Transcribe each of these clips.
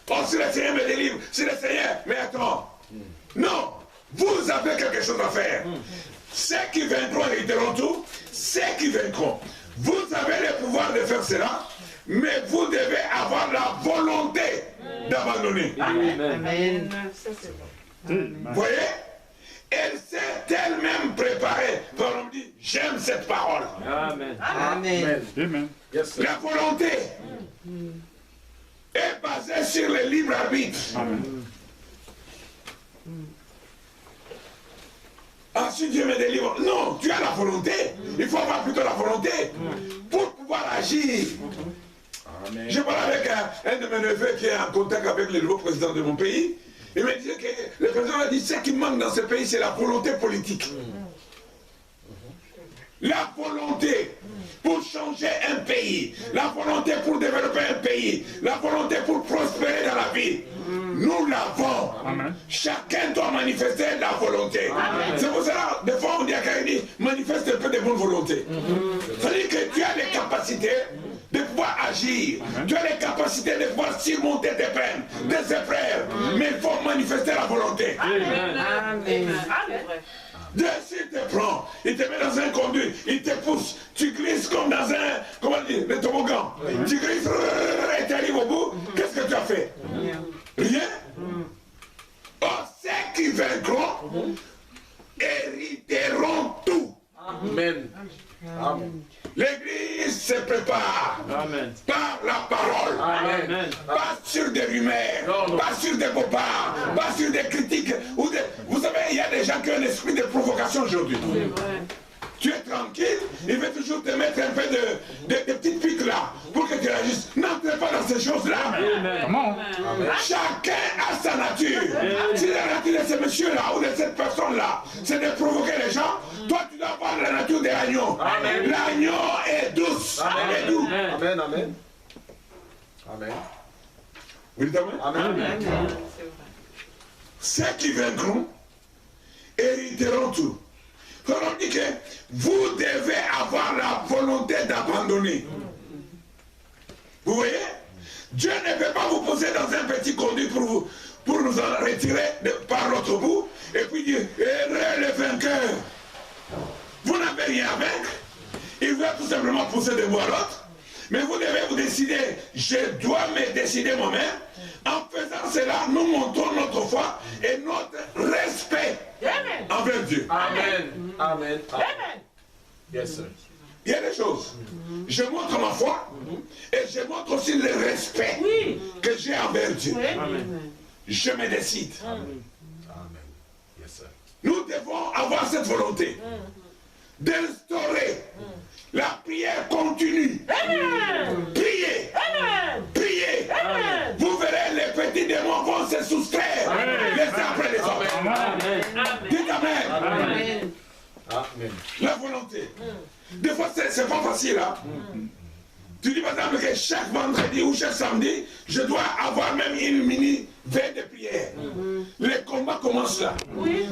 Oh, si le Seigneur me délivre, si le Seigneur... Mais attends. Non, vous avez quelque chose à faire. Ceux qui vaincront hériteront tout. Ceux qui vaincront. Vous avez le pouvoir de faire cela, mais vous devez avoir la volonté d'abandonner. Amen. Vous voyez? Elle s'est elle-même préparée. On me dit, j'aime cette parole. Amen. Amen. Amen. Yes, sir. La volonté est basée sur le libre arbitre. Amen. Ensuite, Dieu me délivre. Non, tu as la volonté. Il faut avoir plutôt la volonté pour pouvoir agir. Amen. Je parle avec un de mes neveux qui est en contact avec le nouveau président de mon pays. Il me disait que le président a dit ce qui manque dans ce pays, c'est la volonté politique. La volonté pour changer un pays, la volonté pour développer un pays, la volonté pour prospérer dans la vie. Nous l'avons. Chacun doit manifester la volonté. C'est pour cela, des fois on dit à quelqu'un, dit, manifeste un peu de bonne volonté. C'est-à-dire que tu as les capacités de pouvoir agir. Tu as les capacités de pouvoir surmonter des peines, des épreuves. Mais il faut manifester la volonté. Amen. Dieu, s'il te prend, il te met dans un conduit, il te pousse, tu glisses comme dans un, comment dire, le toboggan. Tu glisses et tu arrives au bout. Qu'est-ce que tu as fait? Rien. Oh, ceux qui vaincront hériteront tout. Amen. Amen. L'église se prépare. Amen. Par la parole. Amen. Pas sur des rumeurs, Non, non. pas sur des bobards, pas sur des critiques. Ou des... Vous savez, il y a des gens qui ont un esprit de provocation aujourd'hui. Tu es tranquille, il veut toujours te mettre un peu de petites piques là, pour que tu réagisses. N'entrez pas dans ces choses-là. Comment? Chacun a sa nature. Si la nature de ce monsieur-là ou de cette personne-là, c'est de provoquer les gens, toi tu dois avoir la nature de l'agneau. L'agneau est douce. Est doux. Amen. Amen. Amen. Vous dites amen? Amen. Ceux qui vaincront hériteront tout. On dit que vous devez avoir la volonté d'abandonner. Vous voyez? Dieu ne peut pas vous poser dans un petit conduit pour nous en retirer par l'autre bout et puis dire, le vainqueur. Vous n'avez rien à vaincre. Il va tout simplement pousser de bout à l'autre. Mais vous devez vous décider, je dois me décider moi-même. En faisant cela, nous montrons notre foi et notre respect envers Dieu. Amen. Amen. Amen. Yes, sir. Il y a des choses. Je montre ma foi et je montre aussi le respect que j'ai envers Dieu. Je me décide. Amen. Yes, sir. Nous devons avoir cette volonté d'instaurer la prière continue. Priez. Priez. Vous verrez, les petits démons vont se soustraire les uns après les autres. Amen. Dites amen. Amen. Amen. La volonté. Des fois, c'est pas facile. Hein? Tu dis par exemple que chaque vendredi ou chaque samedi, je dois avoir même une mini veille de prière. Les combats commencent là.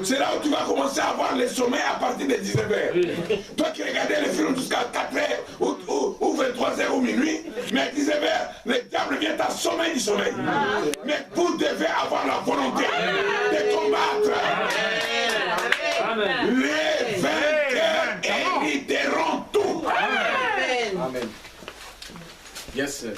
C'est là où tu vas commencer à avoir les sommets à partir de 19h. Toi qui regardais les films jusqu'à 4h ou 23h ou minuit, mais à 19h, le diable vient t'assommer du sommeil. Mais vous devez avoir la volonté de combattre. Amen. Les vainqueurs hériteront tout. Amen. Yes, sir.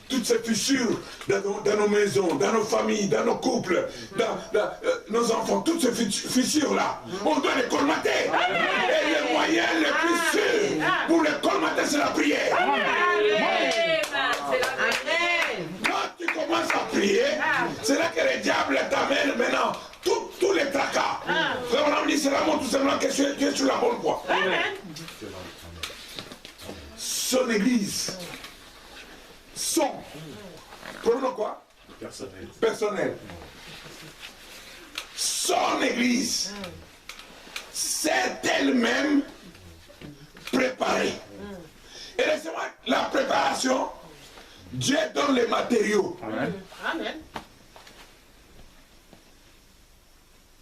Toutes ces fissures dans nos maisons, dans nos familles, dans nos couples, dans nos enfants, toutes ces fissures-là, on doit les colmater. Et le moyen le plus sûr pour les colmater, c'est la prière. Quand tu commences à prier, c'est là que le diable t'amène maintenant tous les tracas. On dit, c'est là tout simplement que tu es sur la bonne voie. Son église, prenons quoi? Personnel. Personnel. Son église, c'est elle-même préparée. Et laissez-moi, la préparation, Dieu donne les matériaux. Amen.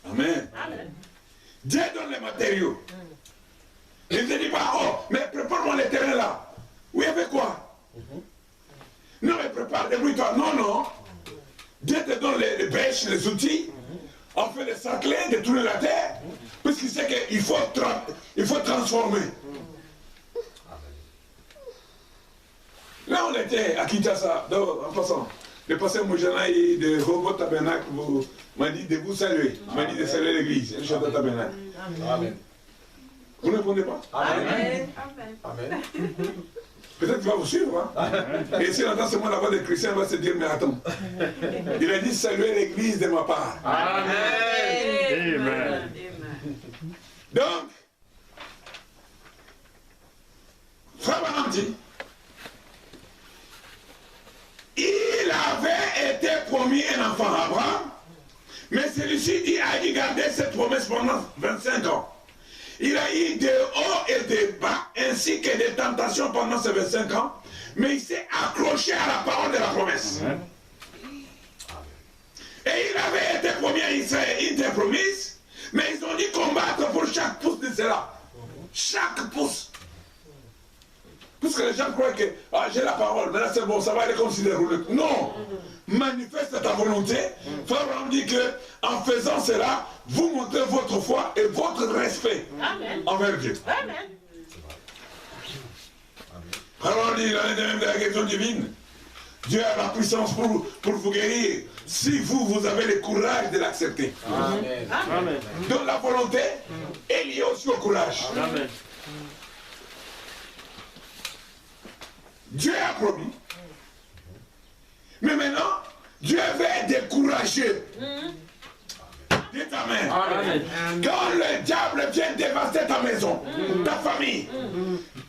Amen. Dieu donne les matériaux. Il ne dit pas, oh, mais prépare-moi les terrains là. Oui, avec quoi? Non, mais prépare, débrouille-toi. Non, non. Dieu te donne les bêches, les outils. On fait les cerclés, de tourner la terre. Puisqu'il sait qu'il faut, transformer. Là, on était à Kinshasa, en passant. Le pasteur Moujanaï de Robot Tabernacle m'a dit de vous saluer. Il m'a dit de saluer l'église, le chef de Tabernacle. Amen. Vous ne répondez pas? Amen. Amen. Amen. Peut-être qu'il va vous suivre. Hein? Et si on entend seulement la voix des chrétiens, on va se dire, mais attends. Il a dit saluer l'église de ma part. Amen. Amen. Donc, Frère Branham dit, il avait été promis un enfant à Abraham, mais celui-ci a dû garder cette promesse pendant 25 ans. Il a eu des hauts et des bas, ainsi que des tentations pendant ces 25 ans, mais il s'est accroché à la parole de la promesse. Et il avait été promis à Israël une terre promise, mais ils ont dû combattre pour chaque pouce de cela. Chaque pouce. Puisque les gens croient que j'ai la parole, mais là c'est bon, ça va aller comme si des roulettes. Non! Manifeste ta volonté. Frère Branham dit que en faisant cela, vous montrez votre foi et votre respect envers Dieu. Amen. Frère Branham dit, il en est de même de la guérison divine. Dieu a la puissance pour vous guérir si vous avez le courage de l'accepter. Amen. Amen. Donc la volonté est liée aussi au courage. Amen. Dieu a promis. Mais maintenant, Dieu veut décourager. Dis ta main. Amen. Quand le diable vient dévaster ta maison, ta famille,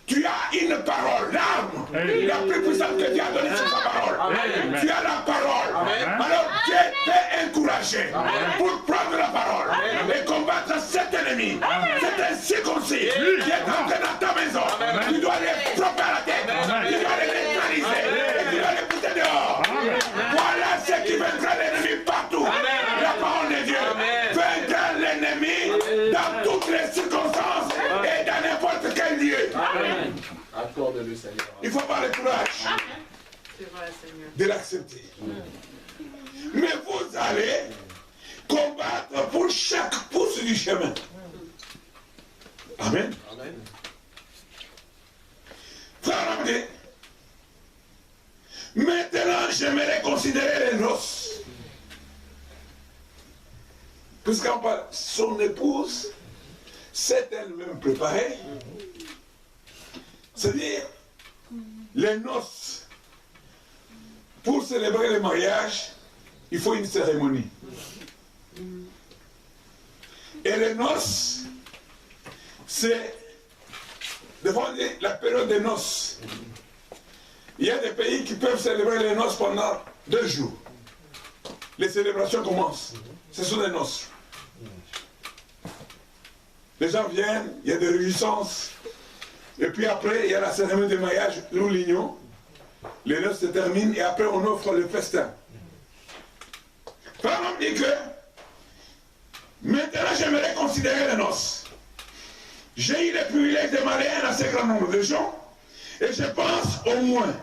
tu as une parole, l'arme, la plus puissante que Dieu a donnée, c'est sa parole. Amen. Tu as la parole. Amen. Alors Dieu t'est encouragé pour prendre la parole et combattre cet ennemi, cet incirconcis qui est entré dans ta maison. Tu dois les frapper à la tête, tu dois les neutraliser, et tu dois les pousser dehors. Voilà ce qui vaincra l'ennemi partout. La parole de Dieu vaincra l'ennemi dans toutes les circonstances et dans n'importe quel lieu. Amen. Accorde-le, Seigneur. Il faut avoir le courage C'est vrai, Seigneur. de l'accepter. Mais vous allez combattre pour chaque pouce du chemin. Amen. Amen. Frère Ramdé, maintenant j'aimerais considérer les noces. Puisqu'on parle, son épouse s'est elle-même préparée. C'est-à-dire, les noces, pour célébrer le mariage, il faut une cérémonie. Et les noces, c'est devant la période des noces. Il y a des pays qui peuvent célébrer les noces pendant 2 jours. Les célébrations commencent. Ce sont des noces. Les gens viennent, il y a des réjouissances. Et puis après, il y a la cérémonie de mariage, nous l'union. Les noces se terminent et après on offre le festin. Frère dit que maintenant j'aimerais considérer les noces. J'ai eu le privilège de marier un assez grand nombre de gens. Et je pense au moins,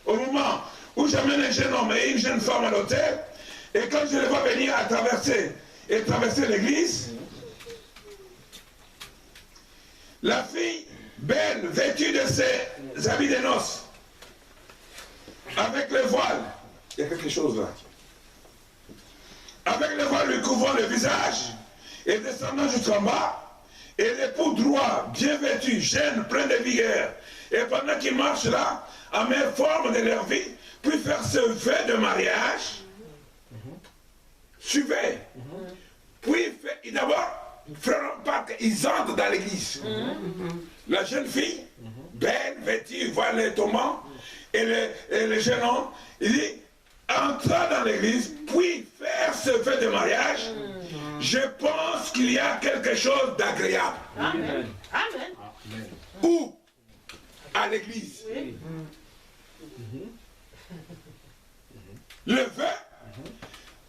au moment où j'amène un jeune homme et une jeune femme à l'hôtel, et quand je les vois venir à traverser l'église, la fille belle, vêtue de ses habits de noces, avec le voile, il y a quelque chose là, avec le voile lui couvrant le visage, et descendant jusqu'en bas, et l'époux droit, bien vêtu, jeune, plein de vigueur, et pendant qu'il marche là, en meilleure forme de leur vie, puis faire ce vœu de mariage, suivez, puis d'abord, ils entrent dans l'église. La jeune fille, belle, vêtue, voilée, tombant, et le jeune homme, il dit, entrant dans l'église, puis faire ce vœu de mariage, je pense qu'il y a quelque chose d'agréable. Amen. Amen. Où? À l'église. Le vœu,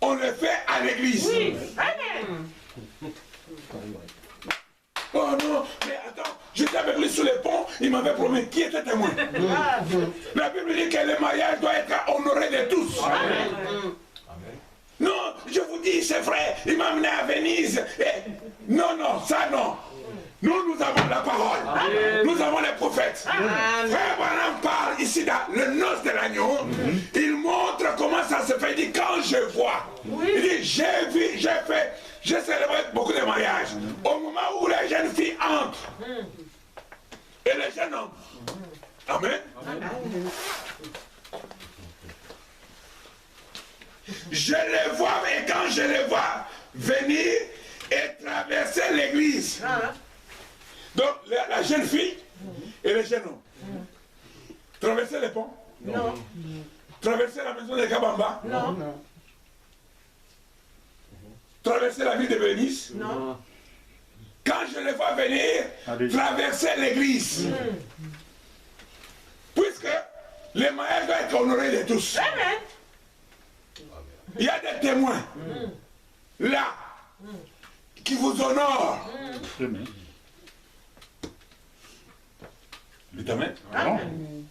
on le fait à l'église. Oui. Amen. Oh non, mais attends, j'étais avec lui mis sur les ponts, il m'avait promis qui était témoin. La Bible dit que le mariage doit être honoré de tous. Amen. Non, je vous dis, c'est vrai, il m'a amené à Venise. Non, non, ça non. Nous avons la parole. Amen. Nous avons les prophètes. Amen. Frère Branham parle ici dans le noce de l'agneau. Il montre comment ça se fait. Il dit, quand je vois, il dit, j'ai vu, j'ai célébré beaucoup de mariages. Au moment où les jeunes filles entrent et les jeunes hommes. Amen. Je les vois, et quand je les vois venir et traverser l'église. Donc la jeune fille et les jeunes hommes. Traverser les ponts? Non. Traverser la maison de Kabamba? Non. Traverser la ville de Venise? Non. Quand je les vois venir, traverser l'église. Puisque le mariage doit être honoré de tous. Amen. Il y a des témoins là qui vous honorent. Amen. Amen.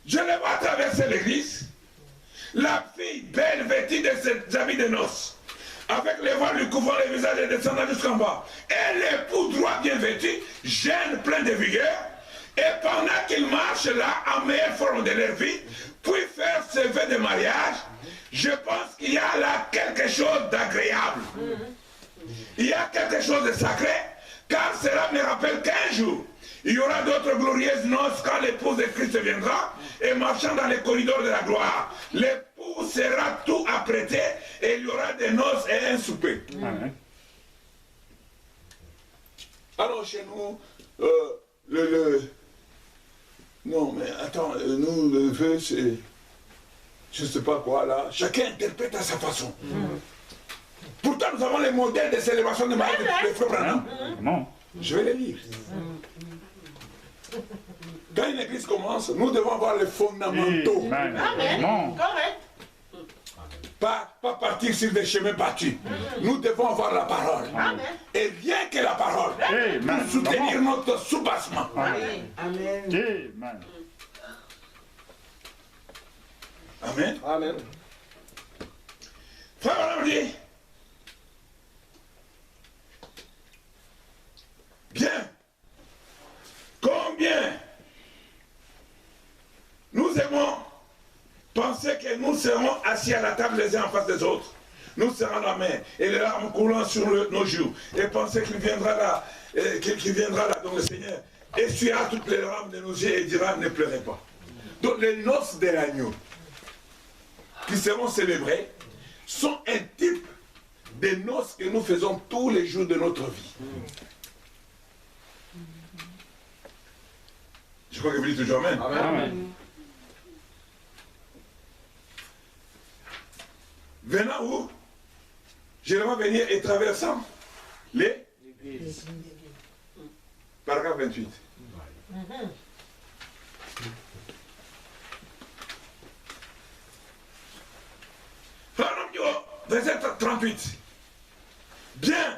Je les vois traverser l'église. La fille belle vêtue de ses habits de noces, avec les voiles lui couvrant le visage et descendant jusqu'en bas. Et l'époux droit bien vêtu, jeune, plein de vigueur. Et pendant qu'ils marchent là, en meilleure forme de leur vie, puis faire ce vœu de mariage, je pense qu'il y a là quelque chose d'agréable. Il y a quelque chose de sacré, car cela me rappelle qu'un jour, il y aura d'autres glorieuses noces quand l'épouse de Christ viendra et marchant dans les corridors de la gloire. L'époux sera tout apprêté et il y aura des noces et un souper. Alors chez nous, non mais attends, nous le vœu c'est... Je ne sais pas quoi là. Chacun interprète à sa façon. Pourtant nous avons les modèles de célébration de mariage de frère Branham. Je vais les lire. Quand une église commence, nous devons avoir les fondamentaux. Amen. Correct. Pas partir sur des chemins battus. Nous devons avoir la parole. Amen. Et rien que la parole pour soutenir notre soubassement. Amen. Amen. Amen. Amen. Frère Branham dit, bien, combien nous aimons penser que nous serons assis à la table les uns en face des autres. Nous serrons la main et les larmes coulant sur nos joues et penser qu'il viendra là, donc le Seigneur essuiera toutes les larmes de nos yeux et dira ne pleurez pas. Donc les noces de l'agneau qui seront célébrées sont un type des noces que nous faisons tous les jours de notre vie. Je crois que vous dites toujours Amen. Amen. Venant où? Je vais venir et traversant l'église. Paragraphe 28. Verset 38. Bien.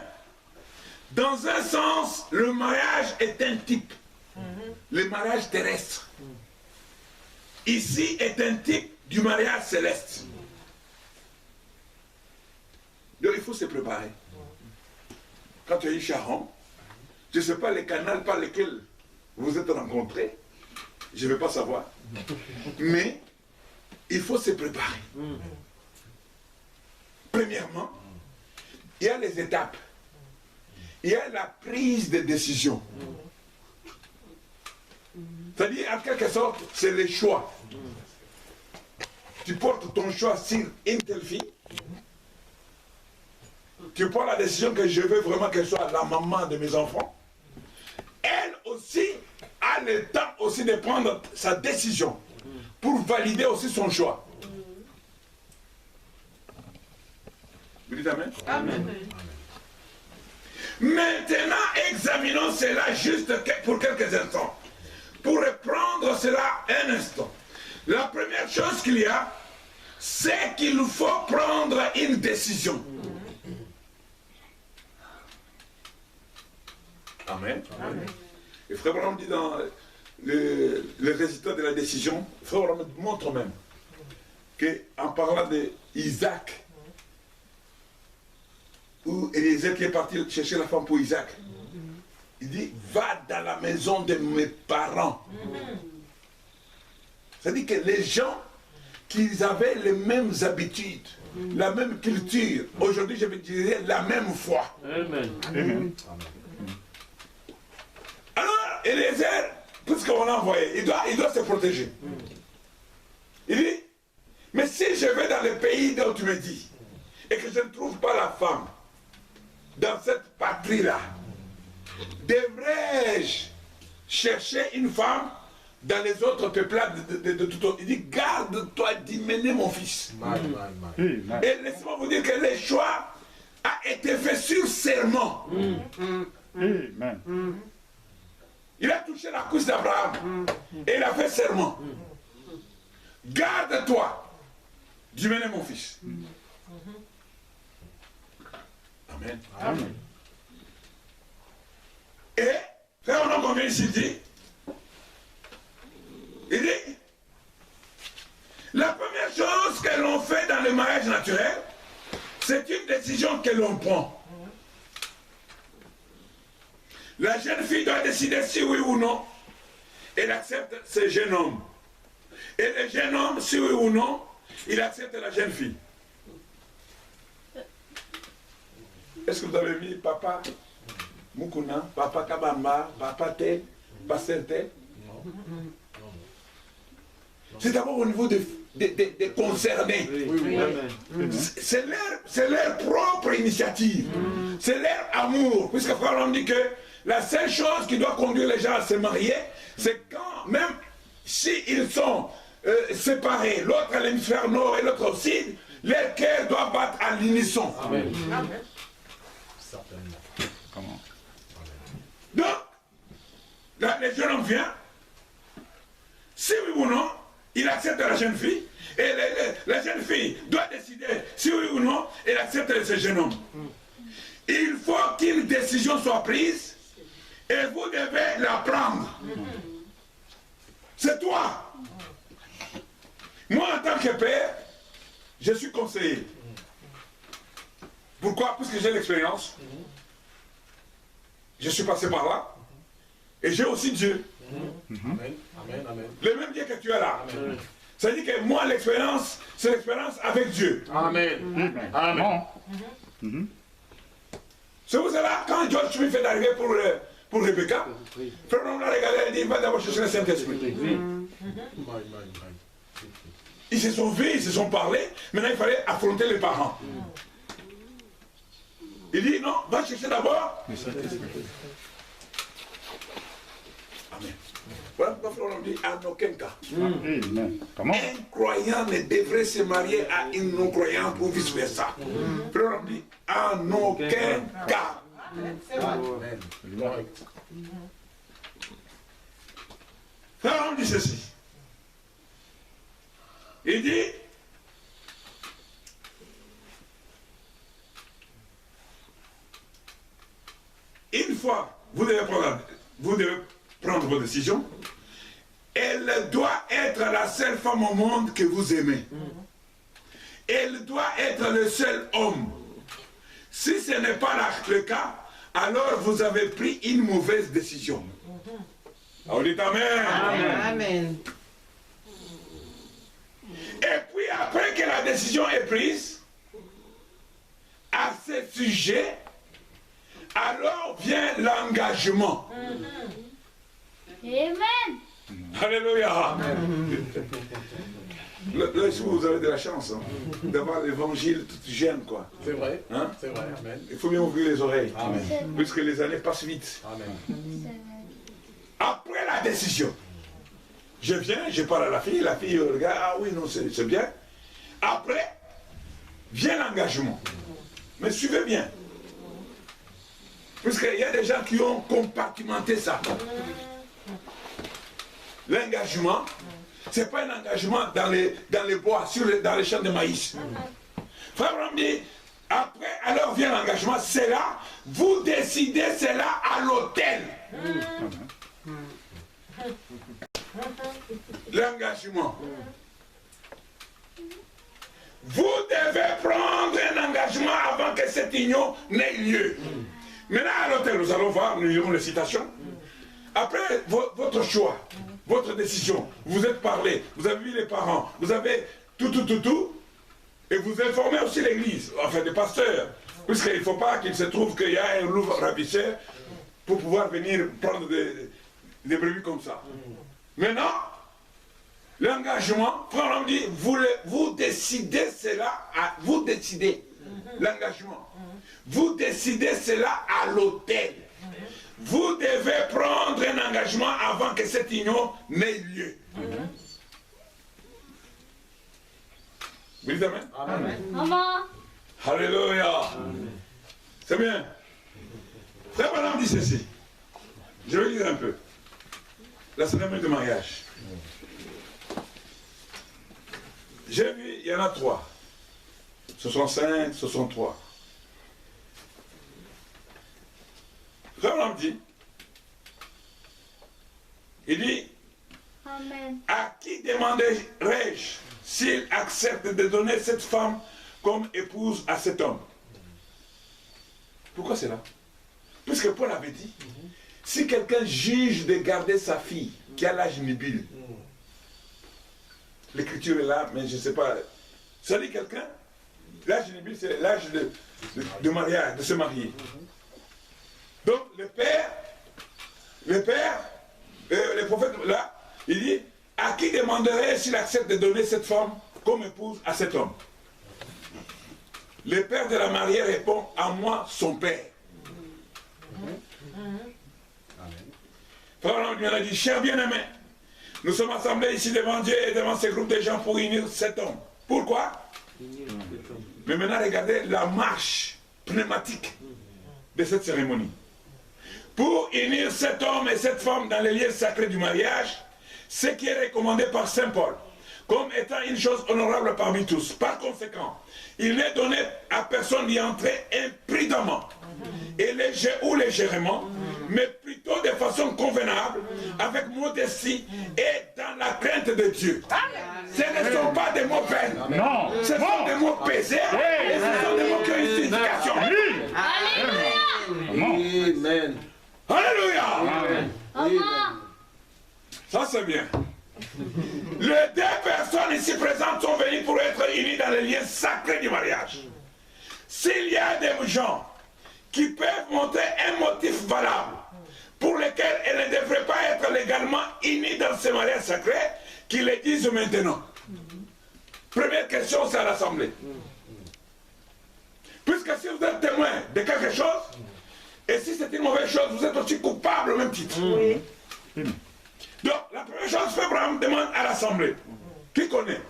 Dans un sens, le mariage est un type. Le mariage terrestre. Ici est un type du mariage céleste. Donc il faut se préparer. Quand tu es chez Rome, je ne sais pas les canaux par lesquels vous êtes rencontrés, je ne vais pas savoir. Mais il faut se préparer. Premièrement, il y a les étapes. Il y a la prise de décision. C'est-à-dire, en quelque sorte, c'est le choix. Tu portes ton choix sur une telle fille. Tu prends la décision que je veux vraiment qu'elle soit la maman de mes enfants. Elle aussi a le temps aussi de prendre sa décision pour valider aussi son choix. Vous dites Amen? Amen. Maintenant, examinons cela juste pour quelques instants. Pour reprendre cela un instant. La première chose qu'il y a, c'est qu'il faut prendre une décision. Amen. Amen. Et Frère Branham dit dans le résultat de la décision, Frère Branham montre même qu'en parlant d'Isaac, où Eliezer qui est parti chercher la femme pour Isaac, il dit, va dans la maison de mes parents. C'est-à-dire que les gens qui avaient les mêmes habitudes, la même culture, aujourd'hui je vais dire la même foi. Amen. Amen. Alors, Eliezer, puisqu'on l'a envoyé, il doit se protéger. Il dit, mais si je vais dans le pays dont tu me dis, et que je ne trouve pas la femme, dans cette patrie-là, devrais-je chercher une femme dans les autres peuplades de tout autre? Il dit, garde-toi d'y mener mon fils. Amen. Et laissez-moi vous dire que le choix a été fait sur serment. Amen. Il a touché la couche d'Abraham et il a fait serment. Garde-toi d'y mener mon fils. Amen. Amen. Et, frère, on a combien ici dit? Il dit, la première chose que l'on fait dans le mariage naturel, c'est une décision que l'on prend. La jeune fille doit décider si oui ou non elle accepte ce jeune homme. Et le jeune homme, si oui ou non, il accepte la jeune fille. Est-ce que vous avez mis papa Mukuna, papa Kabamba, papa Té, pasteur Té? C'est d'abord au niveau des concernés. Oui. Amen. C'est leur propre initiative. C'est leur amour. Puisque frère, on dit que la seule chose qui doit conduire les gens à se marier, c'est quand même s'ils sont séparés, l'autre à l'hémisphère nord et l'autre au sud, leur cœur doit battre à l'unisson. Amen. Amen. Certainement. Comment? Donc, là, le jeune homme vient, si oui ou non, il accepte la jeune fille, et la jeune fille doit décider si oui ou non, elle accepte ce jeune homme. Il faut qu'une décision soit prise, et vous devez la prendre. C'est toi. Moi, en tant que père, je suis conseiller. Pourquoi? Parce que j'ai l'expérience. Je suis passé par là. Et j'ai aussi Dieu. Amen. Amen. Amen. Le même Dieu que tu es là. Amen. Ça dit que moi, l'expérience, c'est l'expérience avec Dieu. Amen. Amen. C'est pour cela, quand George Smith est arrivé pour Rebecca, frère, on l'a regardé, il dit, va d'abord chercher le Saint-Esprit. Ils se sont vus, ils se sont parlé, maintenant il fallait affronter les parents. Il dit, non, va chercher d'abord. Amen. Voilà pourquoi frère, on dit, en aucun cas. Amen. Comment? Un croyant ne devrait se marier à une non-croyante ou vice-versa. Frère, on dit, en aucun cas. C'est vrai. Amen. Correct. Frère, on dit ceci. Il dit, une fois, vous devez prendre vos décisions, elle doit être la seule femme au monde que vous aimez. Elle doit être le seul homme. Si ce n'est pas le cas, alors vous avez pris une mauvaise décision. On dit Amen. Amen. Et puis après que la décision est prise, à ce sujet, alors vient l'engagement. Amen. Alléluia. Là, vous avez de la chance d'avoir l'évangile tout jeune, quoi. C'est vrai. Hein? C'est vrai. Amen. Il faut bien ouvrir les oreilles, Amen. puisque les années passent vite. Amen. Après la décision, je viens, je parle à la fille regarde, ah oui, non, c'est bien. Après, vient l'engagement. Mais suivez bien. Puisqu'il y a des gens qui ont compartimenté ça. L'engagement, ce n'est pas un engagement dans les bois, dans les champs de maïs. Frère Branham dit, après, alors vient l'engagement, c'est là, vous décidez, c'est là à l'hôtel. L'engagement. Vous devez prendre un engagement avant que cette union n'ait lieu. Maintenant, à l'hôtel, nous allons voir, nous lirons les citations. Après votre choix, votre décision, vous êtes parlé, vous avez vu les parents, vous avez tout, et vous informez aussi l'église, enfin les pasteurs, puisqu'il ne faut pas qu'il se trouve qu'il y a un loup ravisseur pour pouvoir venir prendre des brebis comme ça. Maintenant, l'engagement, Frère dit, vous décidez cela, vous décidez l'engagement. Vous décidez cela à l'autel. Vous devez prendre un engagement avant que cette union n'ait lieu. Vous dites Amen? Amen. Alléluia. C'est bien. Frère Branham dit ceci. Je vais lire un peu. La cérémonie de mariage. J'ai vu, il y en a 3. 65, 63. Frère Branham dit, il dit, Amen. à qui demanderai-je s'il accepte de donner cette femme comme épouse à cet homme? Pourquoi c'est là? Puisque Paul avait dit, si quelqu'un juge de garder sa fille qui a l'âge nubile, l'écriture est là, mais je ne sais pas, ça dit quelqu'un, l'âge nubile c'est l'âge de mariage, de se marier. Donc le père, le prophète là, il dit, à qui demanderait s'il accepte de donner cette femme comme épouse à cet homme? Le père de la mariée répond, à moi, son père. Frère, on lui a dit, cher bien-aimé, nous sommes assemblés ici devant Dieu et devant ce groupe de gens pour unir cet homme. Pourquoi? Mais maintenant, regardez la marche pneumatique de cette cérémonie. Pour unir cet homme et cette femme dans les liens sacrés du mariage, ce qui est recommandé par Saint Paul, comme étant une chose honorable parmi tous. Par conséquent, il n'est donné à personne d'y entrer imprudemment et légèrement, mais plutôt de façon convenable, avec modestie et dans la crainte de Dieu. Ce ne sont pas des mots vains. Non. Ce sont des mots pesés et ce sont des mots qui ont une signification. Amen. Alléluia. Amen. Ça c'est bien. Les 2 personnes ici présentes sont venues pour être unies dans les liens sacrés du mariage. S'il y a des gens qui peuvent montrer un motif valable pour lequel elles ne devraient pas être légalement unies dans ce mariage sacré, qu'ils le disent maintenant. Première question, c'est à l'Assemblée. Puisque si vous êtes témoin de quelque chose, et si c'est une mauvaise chose, vous êtes aussi coupable au même titre. Oui. Donc, la première chose, Frère Branham demande à l'Assemblée, qui connaît,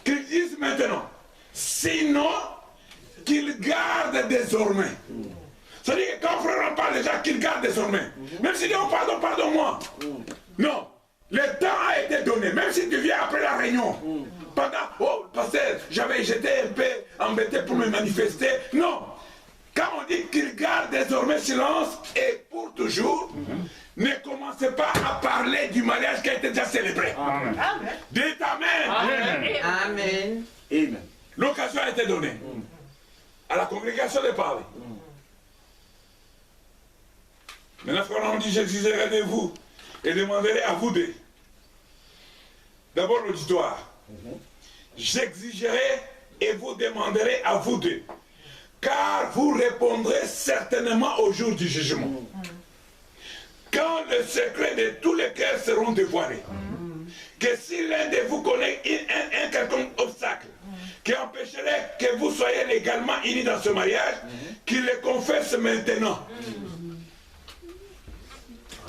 qu'ils disent maintenant, sinon, qu'ils gardent désormais. C'est-à-dire que quand Frère Branham parle déjà, qu'ils gardent désormais. Même s'il dit, oh pardon, pardon-moi. Non, le temps a été donné, même si tu viens après la réunion. Pendant, oh, pasteur, j'étais un peu embêté pour me manifester. Non. Quand on dit qu'il garde désormais silence et pour toujours, ne commencez pas à parler du mariage qui a été déjà célébré. Amen. Dites Amen. Amen. Amen. L'occasion a été donnée à la congrégation de parler. Maintenant, frère, on dit, j'exigerai de vous et demanderai à vous deux. D'abord l'auditoire. J'exigerai et vous demanderai à vous deux. Car vous répondrez certainement au jour du jugement. Quand le secret de tous les cœurs seront dévoilés. Que si l'un de vous connaît un quelconque obstacle qui empêcherait que vous soyez légalement unis dans ce mariage, qu'il le confesse maintenant.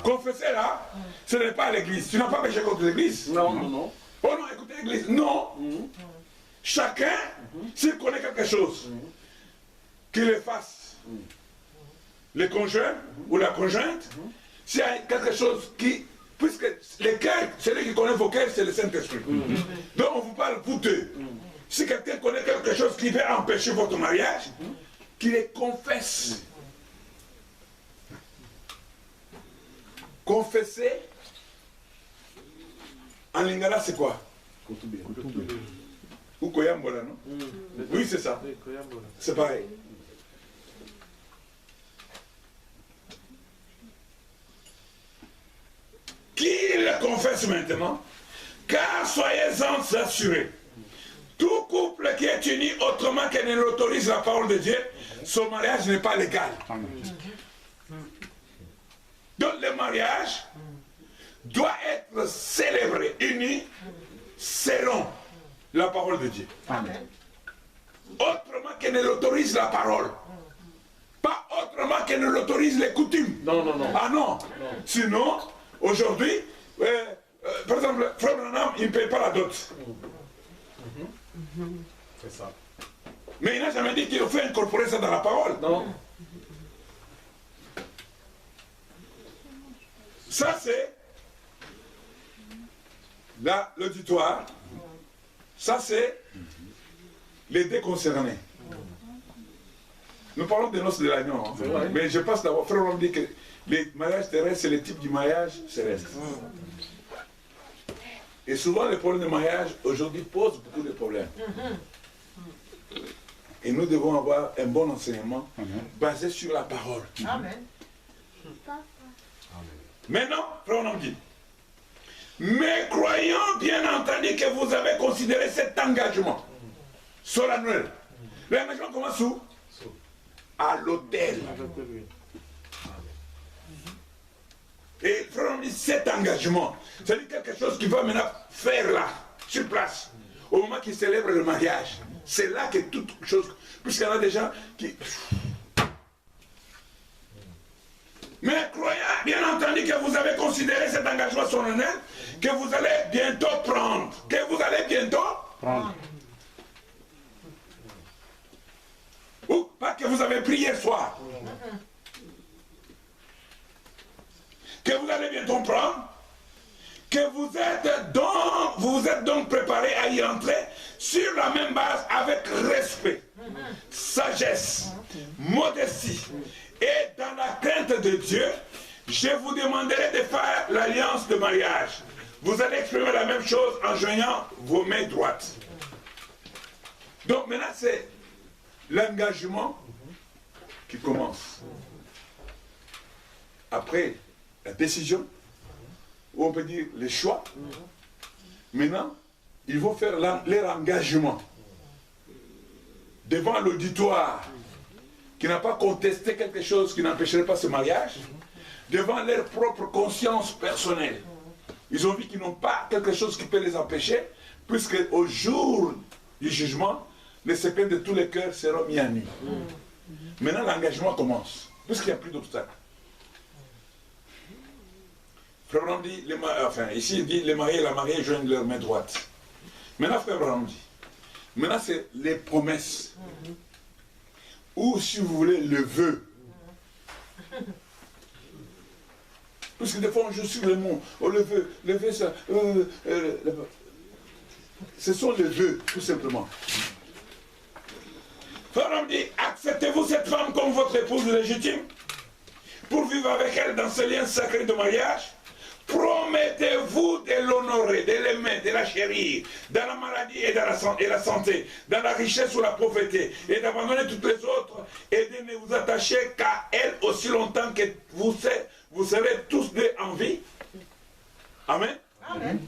Confesser là, ce n'est pas à l'église. Tu n'as pas péché contre l'église. Non, non, non. Oh non, écoutez l'église. Non. Chacun, s'il connaît quelque chose, qu'il le fasse. Le conjoint ou la conjointe, s'il y a quelque chose qui... Puisque les cœurs, celui qui connaît vos cœurs, c'est le Saint-Esprit. Donc on vous parle vous deux. Si quelqu'un connaît quelque chose qui va empêcher votre mariage, qu'il le confesse. Confesser, en lingala, c'est quoi? Ou Koyambola, non? Oui, c'est ça. C'est pareil. Qui le confesse maintenant? Car soyez-en assurés. Tout couple qui est uni autrement qu'elle ne l'autorise la parole de Dieu, son mariage n'est pas légal. Donc le mariage doit être célébré, uni, selon la parole de Dieu. Amen. Autrement qu'elle ne l'autorise la parole. Pas autrement qu'elle ne l'autorise les coutumes. Non, non, non. Ah non. Sinon, aujourd'hui, par exemple, Frère Branham, il ne paye pas la dot. C'est ça. Mais il n'a jamais dit qu'il faut incorporer ça dans la parole. Non. Ça, c'est l'auditoire. Ça, c'est les déconcernés. Nous parlons des noces de l'agneau. Hein. Mais je pense d'abord, Frère, on dit que les mariages terrestres, c'est le type du mariage céleste. Et souvent, les problèmes de mariage, aujourd'hui, posent beaucoup de problèmes. Et nous devons avoir un bon enseignement basé sur la parole. Amen. Maintenant, Frère, on dit, mais croyons bien entendu que vous avez considéré cet engagement solennel. L'engagement commence où? À l'autel. Et Frère, on dit cet engagement, c'est quelque chose qu'il va maintenant faire là, sur place, au moment qu'il célèbre le mariage. C'est là que toute chose, puisqu'il y en a des gens qui... Mais croyez bien entendu que vous avez considéré cet engagement solennel que vous allez bientôt prendre. Que vous allez bientôt Prendre. Ou pas que vous avez pris hier soir. Que vous allez bientôt prendre. Que vous êtes donc préparé à y entrer sur la même base avec respect, sagesse, modestie. Et dans la crainte de Dieu, je vous demanderai de faire l'alliance de mariage. Vous allez exprimer la même chose en joignant vos mains droites. Donc maintenant, c'est l'engagement qui commence. Après la décision, ou on peut dire les choix, maintenant, il faut faire leur engagement devant l'auditoire qui n'a pas contesté quelque chose qui n'empêcherait pas ce mariage, devant leur propre conscience personnelle. Ils ont vu qu'ils n'ont pas quelque chose qui peut les empêcher, puisque au jour du jugement, les secrets de tous les cœurs seront mis à nu. Maintenant, l'engagement commence, puisqu'il n'y a plus d'obstacles. Frère Branham dit, ici il dit, les mariés et la mariée joignent leurs mains droites. Maintenant, Frère Branham dit, maintenant c'est les promesses. Ou si vous voulez, le vœu. Parce que des fois on joue sur le mot. Oh, le vœu, ça. Ce sont les vœux, tout simplement. Frère dit, acceptez-vous cette femme comme votre épouse légitime pour vivre avec elle dans ce lien sacré de mariage? Promettez-vous de l'honorer, de l'aimer, de la chérir, dans la maladie et dans la santé, dans la richesse ou la pauvreté, et d'abandonner toutes les autres, et de ne vous attacher qu'à elle aussi longtemps que vous serez tous deux en vie. Amen. Amen.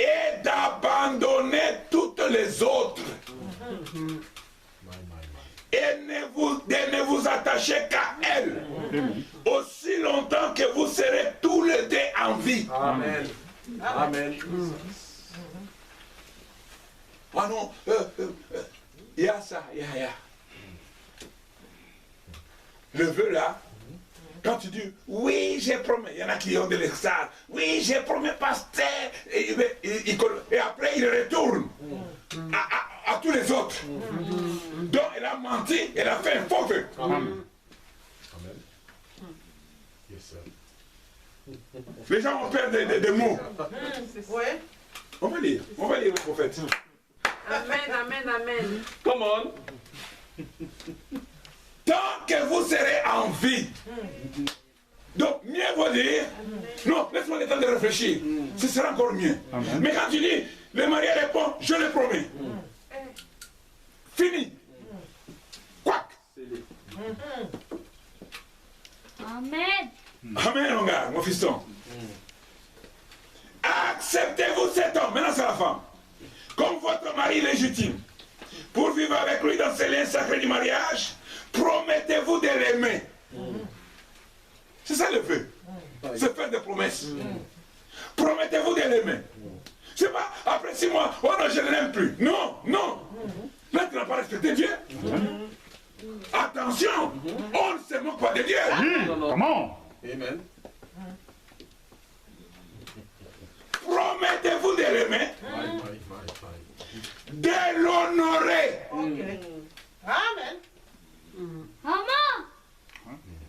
Et d'abandonner toutes les autres. Et de ne vous attacher qu'à elle, aussi longtemps que vous serez tous les deux en vie. Amen. Amen. Ah non, il y a ça, il y a. Le vœu là, quand tu dis, oui, j'ai promis, il y en a qui ont de l'extase, oui, j'ai promis, pasteur, et après il retourne à tous les autres. Donc elle a menti, elle a fait un faux vœu. Amen. Amen. Yes, sir. Les gens ont peur des mots. Oui. On va lire le prophète. Amen, amen, amen. Come on. Tant que vous serez en vie, Donc, mieux vaut dire, non, laisse-moi le temps de réfléchir. Ce sera encore mieux. Amen. Mais quand tu dis, le mari répond, je le promets. Fini. Quoi? Amen. Amen, mon gars, mon fiston. Acceptez-vous cet homme, maintenant c'est la femme, comme votre mari légitime, pour vivre avec lui dans ces liens sacrés du mariage. Promettez-vous de l'aimer. C'est ça le vœu. C'est faire des promesses. Promettez-vous de l'aimer. C'est pas après 6 mois, oh non, je ne l'aime plus. Non, non. Là, tu n'as pas respecté Dieu. Attention, on ne se moque pas de Dieu. Comment? Amen. Promettez-vous de l'aimer, de l'honorer. Amen. Maman.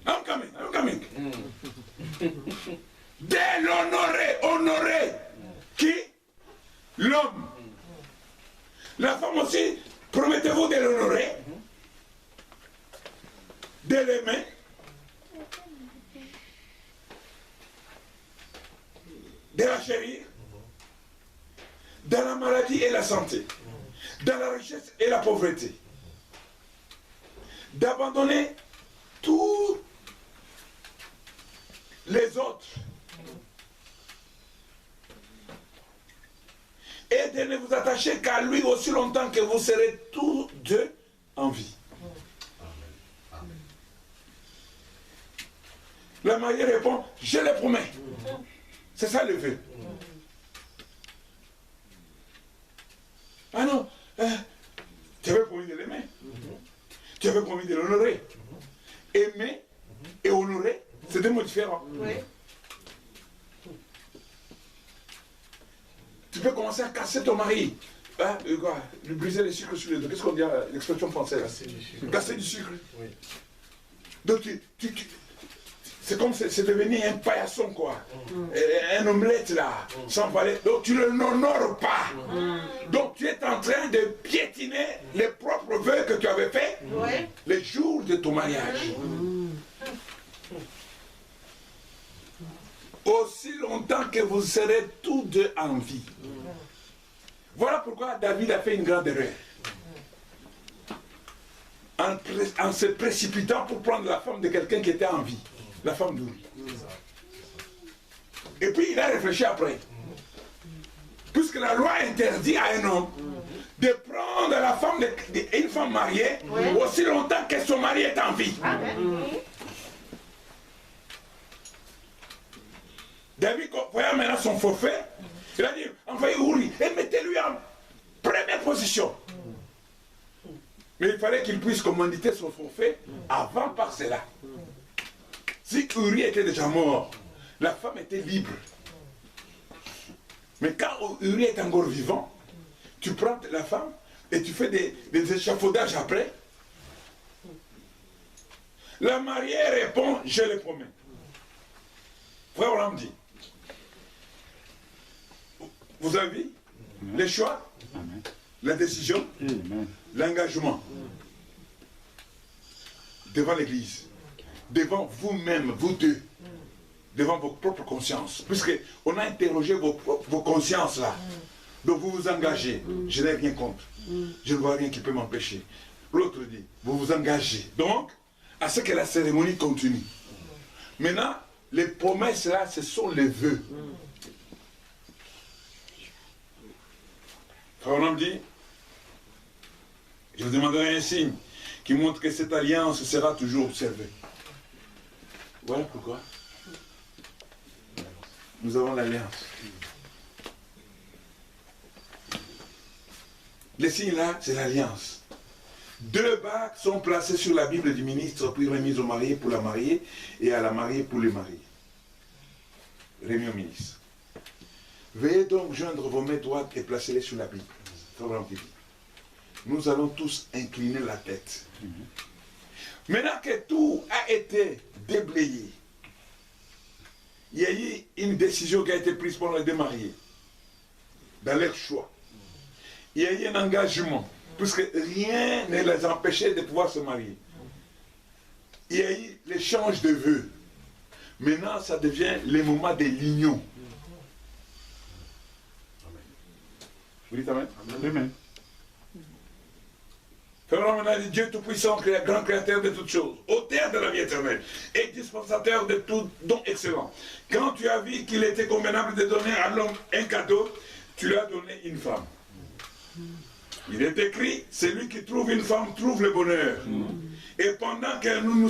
I'm coming. De l'honorer. Honorer. Qui? L'homme. La femme aussi, promettez-vous de l'honorer, de l'aimer, de la chérir, dans la maladie et la santé, dans la richesse et la pauvreté, d'abandonner tous les autres et de ne vous attacher qu'à lui aussi longtemps que vous serez tous deux en vie. La mariée répond, je le promets. C'est ça le vœu. Ah non, tu avais promis de l'aimer. Tu avais promis de l'honorer. Aimer et honorer, c'est deux mots différents. Oui. Tu peux commencer à casser ton mari. Hein, lui briser les sucres sur les dos. Qu'est-ce qu'on dit à l'expression française? Casser du sucre. Casser du sucre. Oui. Donc c'est comme si c'est devenu un paillasson, quoi. Un omelette, là, sans valeur. Donc tu ne l'honores pas. Donc tu es en train de piétiner les propres vœux que tu avais faits les jours de ton mariage. Aussi longtemps que vous serez tous deux en vie. Voilà pourquoi David a fait une grande erreur. En se précipitant pour prendre la femme de quelqu'un qui était en vie. La femme d'Uri. Et puis il a réfléchi après. Puisque la loi interdit à un homme de prendre la femme d'une femme mariée aussi longtemps que son mari est en vie. David, voyant maintenant son forfait, il a dit, envoyez Uri et mettez-lui en première position. Mais il fallait qu'il puisse commanditer son forfait avant par cela. Si Uri était déjà mort, la femme était libre. Mais quand Uri est encore vivant, tu prends la femme et tu fais des échafaudages après. La mariée répond, je le promets. Frère Olam dit, vous avez vu les choix, la décision, l'engagement devant l'Église, devant vous-même, vous deux, devant vos propres consciences, puisqu'on a interrogé vos consciences là. Donc vous vous engagez, je n'ai rien contre, je ne vois rien qui peut m'empêcher. L'autre dit, vous vous engagez, donc, à ce que la cérémonie continue. Maintenant, les promesses là, ce sont les vœux. Frère dit, je vous demanderai un signe qui montre que cette alliance sera toujours observée. Voilà pourquoi nous avons l'alliance. Les signes là, c'est l'alliance. 2 bagues sont placées sur la Bible du ministre, puis remises au marié pour la mariée et à la mariée pour les mariés. Remis au ministre. Veuillez donc joindre vos mains droites et placez-les sur la Bible. Nous allons tous incliner la tête. Maintenant que tout a été déblayé, il y a eu une décision qui a été prise pour les deux mariés, dans leur choix. Il y a eu un engagement, puisque rien ne les empêchait de pouvoir se marier. Il y a eu l'échange de vœux. Maintenant, ça devient le moment de l'union. Vous dites Amen? Amen. Phénomène de Dieu Tout-Puissant, grand créateur de toutes choses, auteur de la vie éternelle et dispensateur de tout don excellent. Quand tu as vu qu'il était convenable de donner à l'homme un cadeau, tu lui as donné une femme. Il est écrit, celui qui trouve une femme trouve le bonheur. Et pendant que nous nous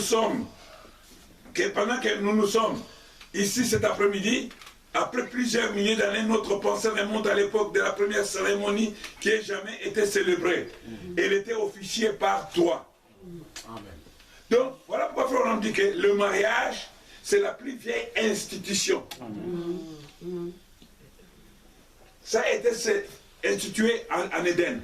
sommes ici cet après-midi, après plusieurs milliers d'années, notre pensée remonte à l'époque de la première cérémonie qui n'a jamais été célébrée. Elle était officiée par toi. Amen. Donc, voilà pourquoi frère, on dit que le mariage, c'est la plus vieille institution. Ça a été institué en Éden.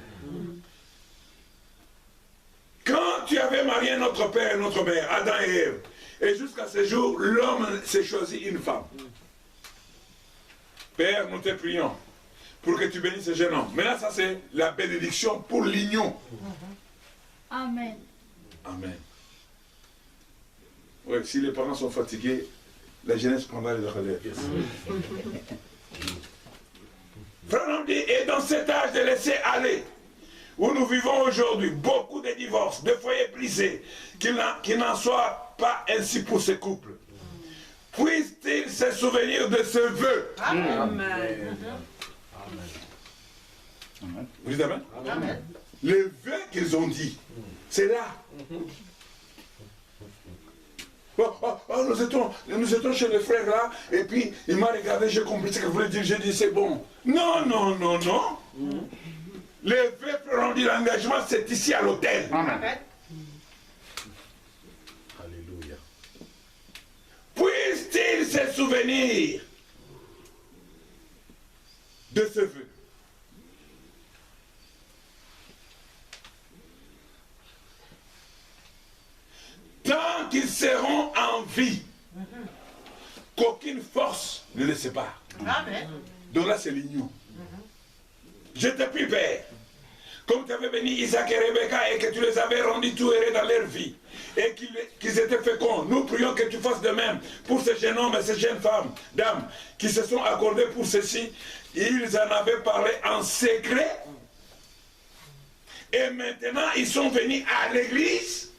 Quand tu avais marié notre père et notre mère, Adam et Ève, et jusqu'à ce jour, l'homme s'est choisi une femme. Père, nous te prions pour que tu bénisses ce jeune homme. Maintenant, ça c'est la bénédiction pour l'union. Amen. Amen. Oui, si les parents sont fatigués, la jeunesse prendra les relèves. Frère, on dit, et dans cet âge de laisser aller, où nous vivons aujourd'hui, beaucoup de divorces, de foyers brisés, qu'il n'en soit pas ainsi pour ces couples. Puisse-t-il se souvenir de ce vœu? Amen. Amen. Amen. Vous dites Amen? Amen. Le vœu qu'ils ont dit, c'est là. Nous étions chez le frère là, et puis il m'a regardé, j'ai compris ce qu'il voulait dire, j'ai dit c'est bon. Non, non, non, non. Le vœu, on dit l'engagement, c'est ici à l'hôtel. Amen. Alléluia. Puisse-t-il se souvenir de ce vœu? Tant qu'ils seront en vie, qu'aucune force ne les sépare. Amen. Donc là, c'est l'union. Je te prie, Père, comme tu avais béni Isaac et Rebecca et que tu les avais rendus tout heureux dans leur vie et qu'ils étaient féconds, nous prions que tu fasses de même pour ces jeunes hommes et ces jeunes femmes, dames, qui se sont accordés pour ceci. Ils en avaient parlé en secret et maintenant ils sont venus à l'église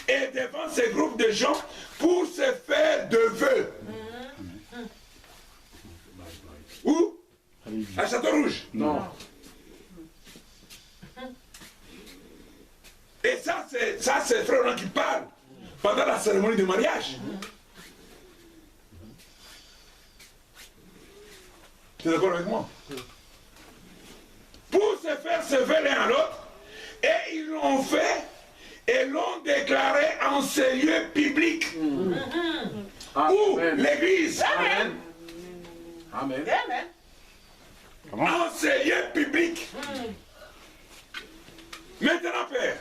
et devant ces groupes de gens pour se faire de vœux. Où? À Château-Rouge. Non. Et ça, c'est frère qui parle pendant la cérémonie de mariage. Tu es d'accord avec moi? Pour se faire se vœu l'un à l'autre, et ils l'ont fait et l'ont déclaré en ces lieux publics. Où? L'église. Amen. Amen. Amen. Comment? En ces lieux publics. Maintenant, Père,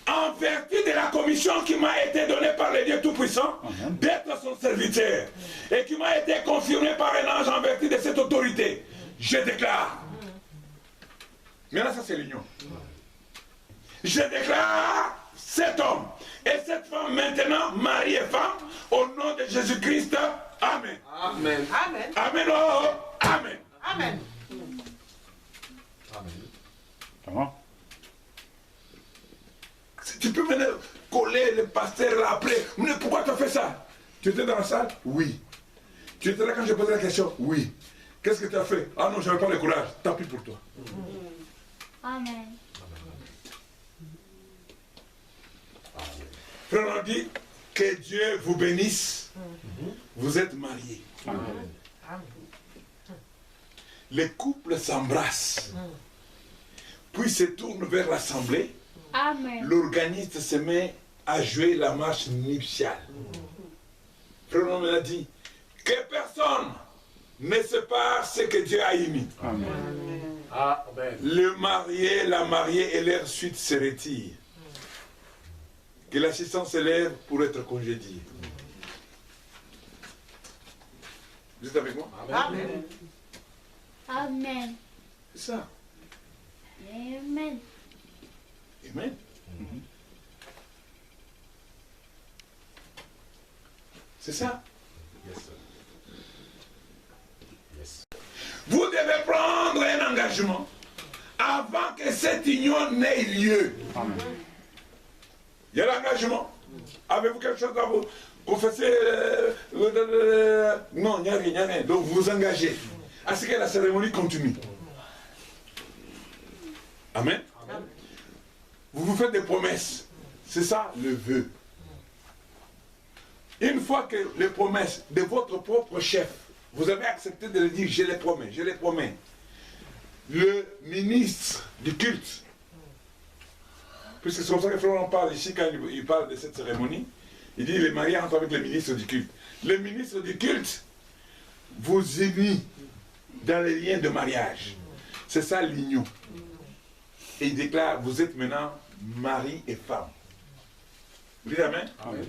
en vertu de la commission qui m'a été donnée par le Dieu Tout-Puissant, d'être son serviteur, et qui m'a été confirmée par un ange en vertu de cette autorité, je déclare. Maintenant, ça c'est l'union. Je déclare cet homme et cette femme maintenant, mari et femme, au nom de Jésus-Christ. Amen. Amen. Amen. Amen. Oh, amen. Amen. Amen. Comment? Tu peux venir coller le pasteur là après. Mais pourquoi tu as fait ça? Tu étais dans la salle? Oui. Tu étais là quand j'ai posé la question? Oui. Qu'est-ce que tu as fait? Ah non, je n'avais pas le courage. Tant pis pour toi. Amen. Frère, on dit que Dieu vous bénisse. Vous êtes mariés. Amen. Les couples s'embrassent. Puis se tournent vers l'assemblée. Amen. L'organiste se met à jouer la marche nuptiale. Frère, on a dit que personne ne sépare ce que Dieu a émis. Amen. Amen. Le marié, la mariée et leur suite se retirent. Que l'assistance s'élève pour être congédié. Vous êtes avec moi? Amen. Amen. C'est ça. Amen. Amen. C'est ça. engagement avant que cette union n'ait lieu. Amen. Il y a l'engagement. Avez-vous quelque chose à vous confesser? Non, il n'y a rien. Donc vous vous engagez à ce que la cérémonie continue. Amen. Vous vous faites des promesses. C'est ça le vœu. Une fois que les promesses de votre propre chef, vous avez accepté de le dire, je les promets, je les promets. Le ministre du culte, puisque c'est comme ça que Florent parle ici quand il parle de cette cérémonie, il dit les mariés entrent avec le ministre du culte. Le ministre du culte vous unit dans les liens de mariage. C'est ça l'union. Et il déclare, vous êtes maintenant mari et femme. Vous dites amen? Amen.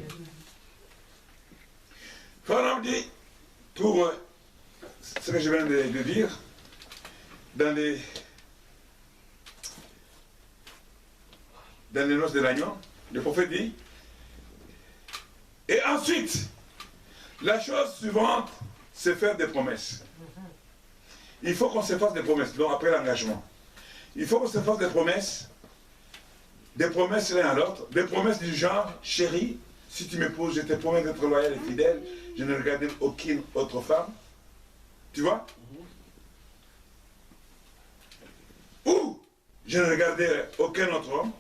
Florent dit, pour ce que je viens de dire, dans les noces de l'agneau, le prophète dit, et ensuite, la chose suivante, c'est faire des promesses. Il faut qu'on se fasse des promesses, donc après l'engagement. Il faut qu'on se fasse des promesses l'un à l'autre, des promesses du genre, chérie, si tu m'épouses, je te promets d'être loyal et fidèle, je ne regarderai aucune autre femme. Tu vois? Ou je ne regarderai aucun autre homme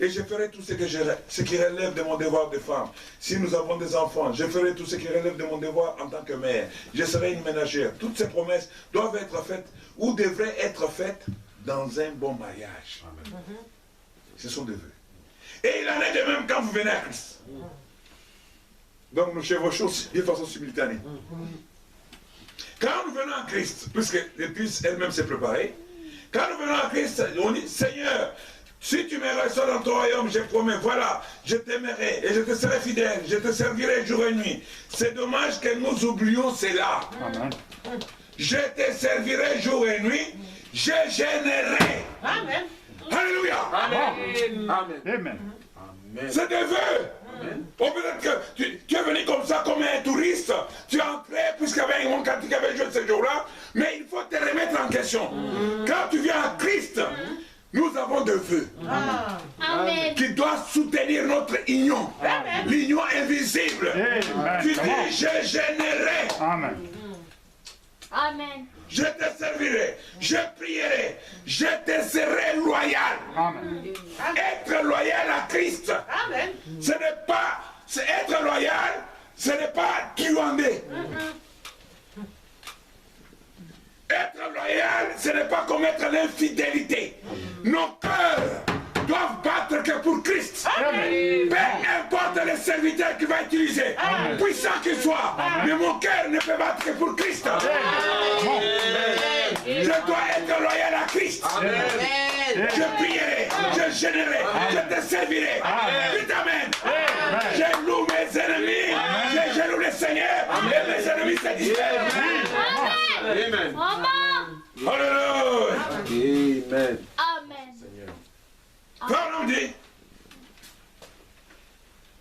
et je ferai tout ce qui relève de mon devoir de femme. Si nous avons des enfants, je ferai tout ce qui relève de mon devoir en tant que mère. Je serai une ménagère. Toutes ces promesses doivent être faites ou devraient être faites dans un bon mariage. Amen. Ce sont des vœux. Et il en est de même quand vous venez à Christ. Donc nous chevauchons de façon simultanée. Quand nous venons à Christ, puisque l'église elle-même s'est préparée, quand nous venons à Christ, on dit, Seigneur, si tu me reçois dans ton royaume, je promets, voilà, je t'aimerai et je te serai fidèle, je te servirai jour et nuit. C'est dommage que nous oublions cela. Amen. Je te servirai jour et nuit, je gênerai. Amen. Alléluia. Amen. Amen. Amen. Amen. C'est des vœux. Ou peut-être que tu es venu comme ça, comme un touriste, tu es entré, puisqu'il y avait un cantique qui avait joué ce jour-là, mais il faut te remettre en question. Quand tu viens à Christ, nous avons des vœux qui doivent soutenir notre union, l'union invisible. Amen. Tu dis, je gênerai. Amen. Amen. Je te servirai, je prierai, je te serai loyal. Amen. Être loyal à Christ, Amen. ce n'est pas, c'est être loyal, ce n'est pas tuander. Être loyal, ce n'est pas commettre l'infidélité. Nos cœurs doivent battre que pour Christ. Peu importe le serviteur qu'il va utiliser, puissant qu'il soit, mais mon cœur ne peut battre que pour Christ. Je dois être loyal à Christ. Je prierai, je gênerai, je te servirai. Dites amen. Je loue mes ennemis, je loue le Seigneur, et mes ennemis se dispersent. Amen. Amen. Alléluia. Amen. Amen. Paul dit,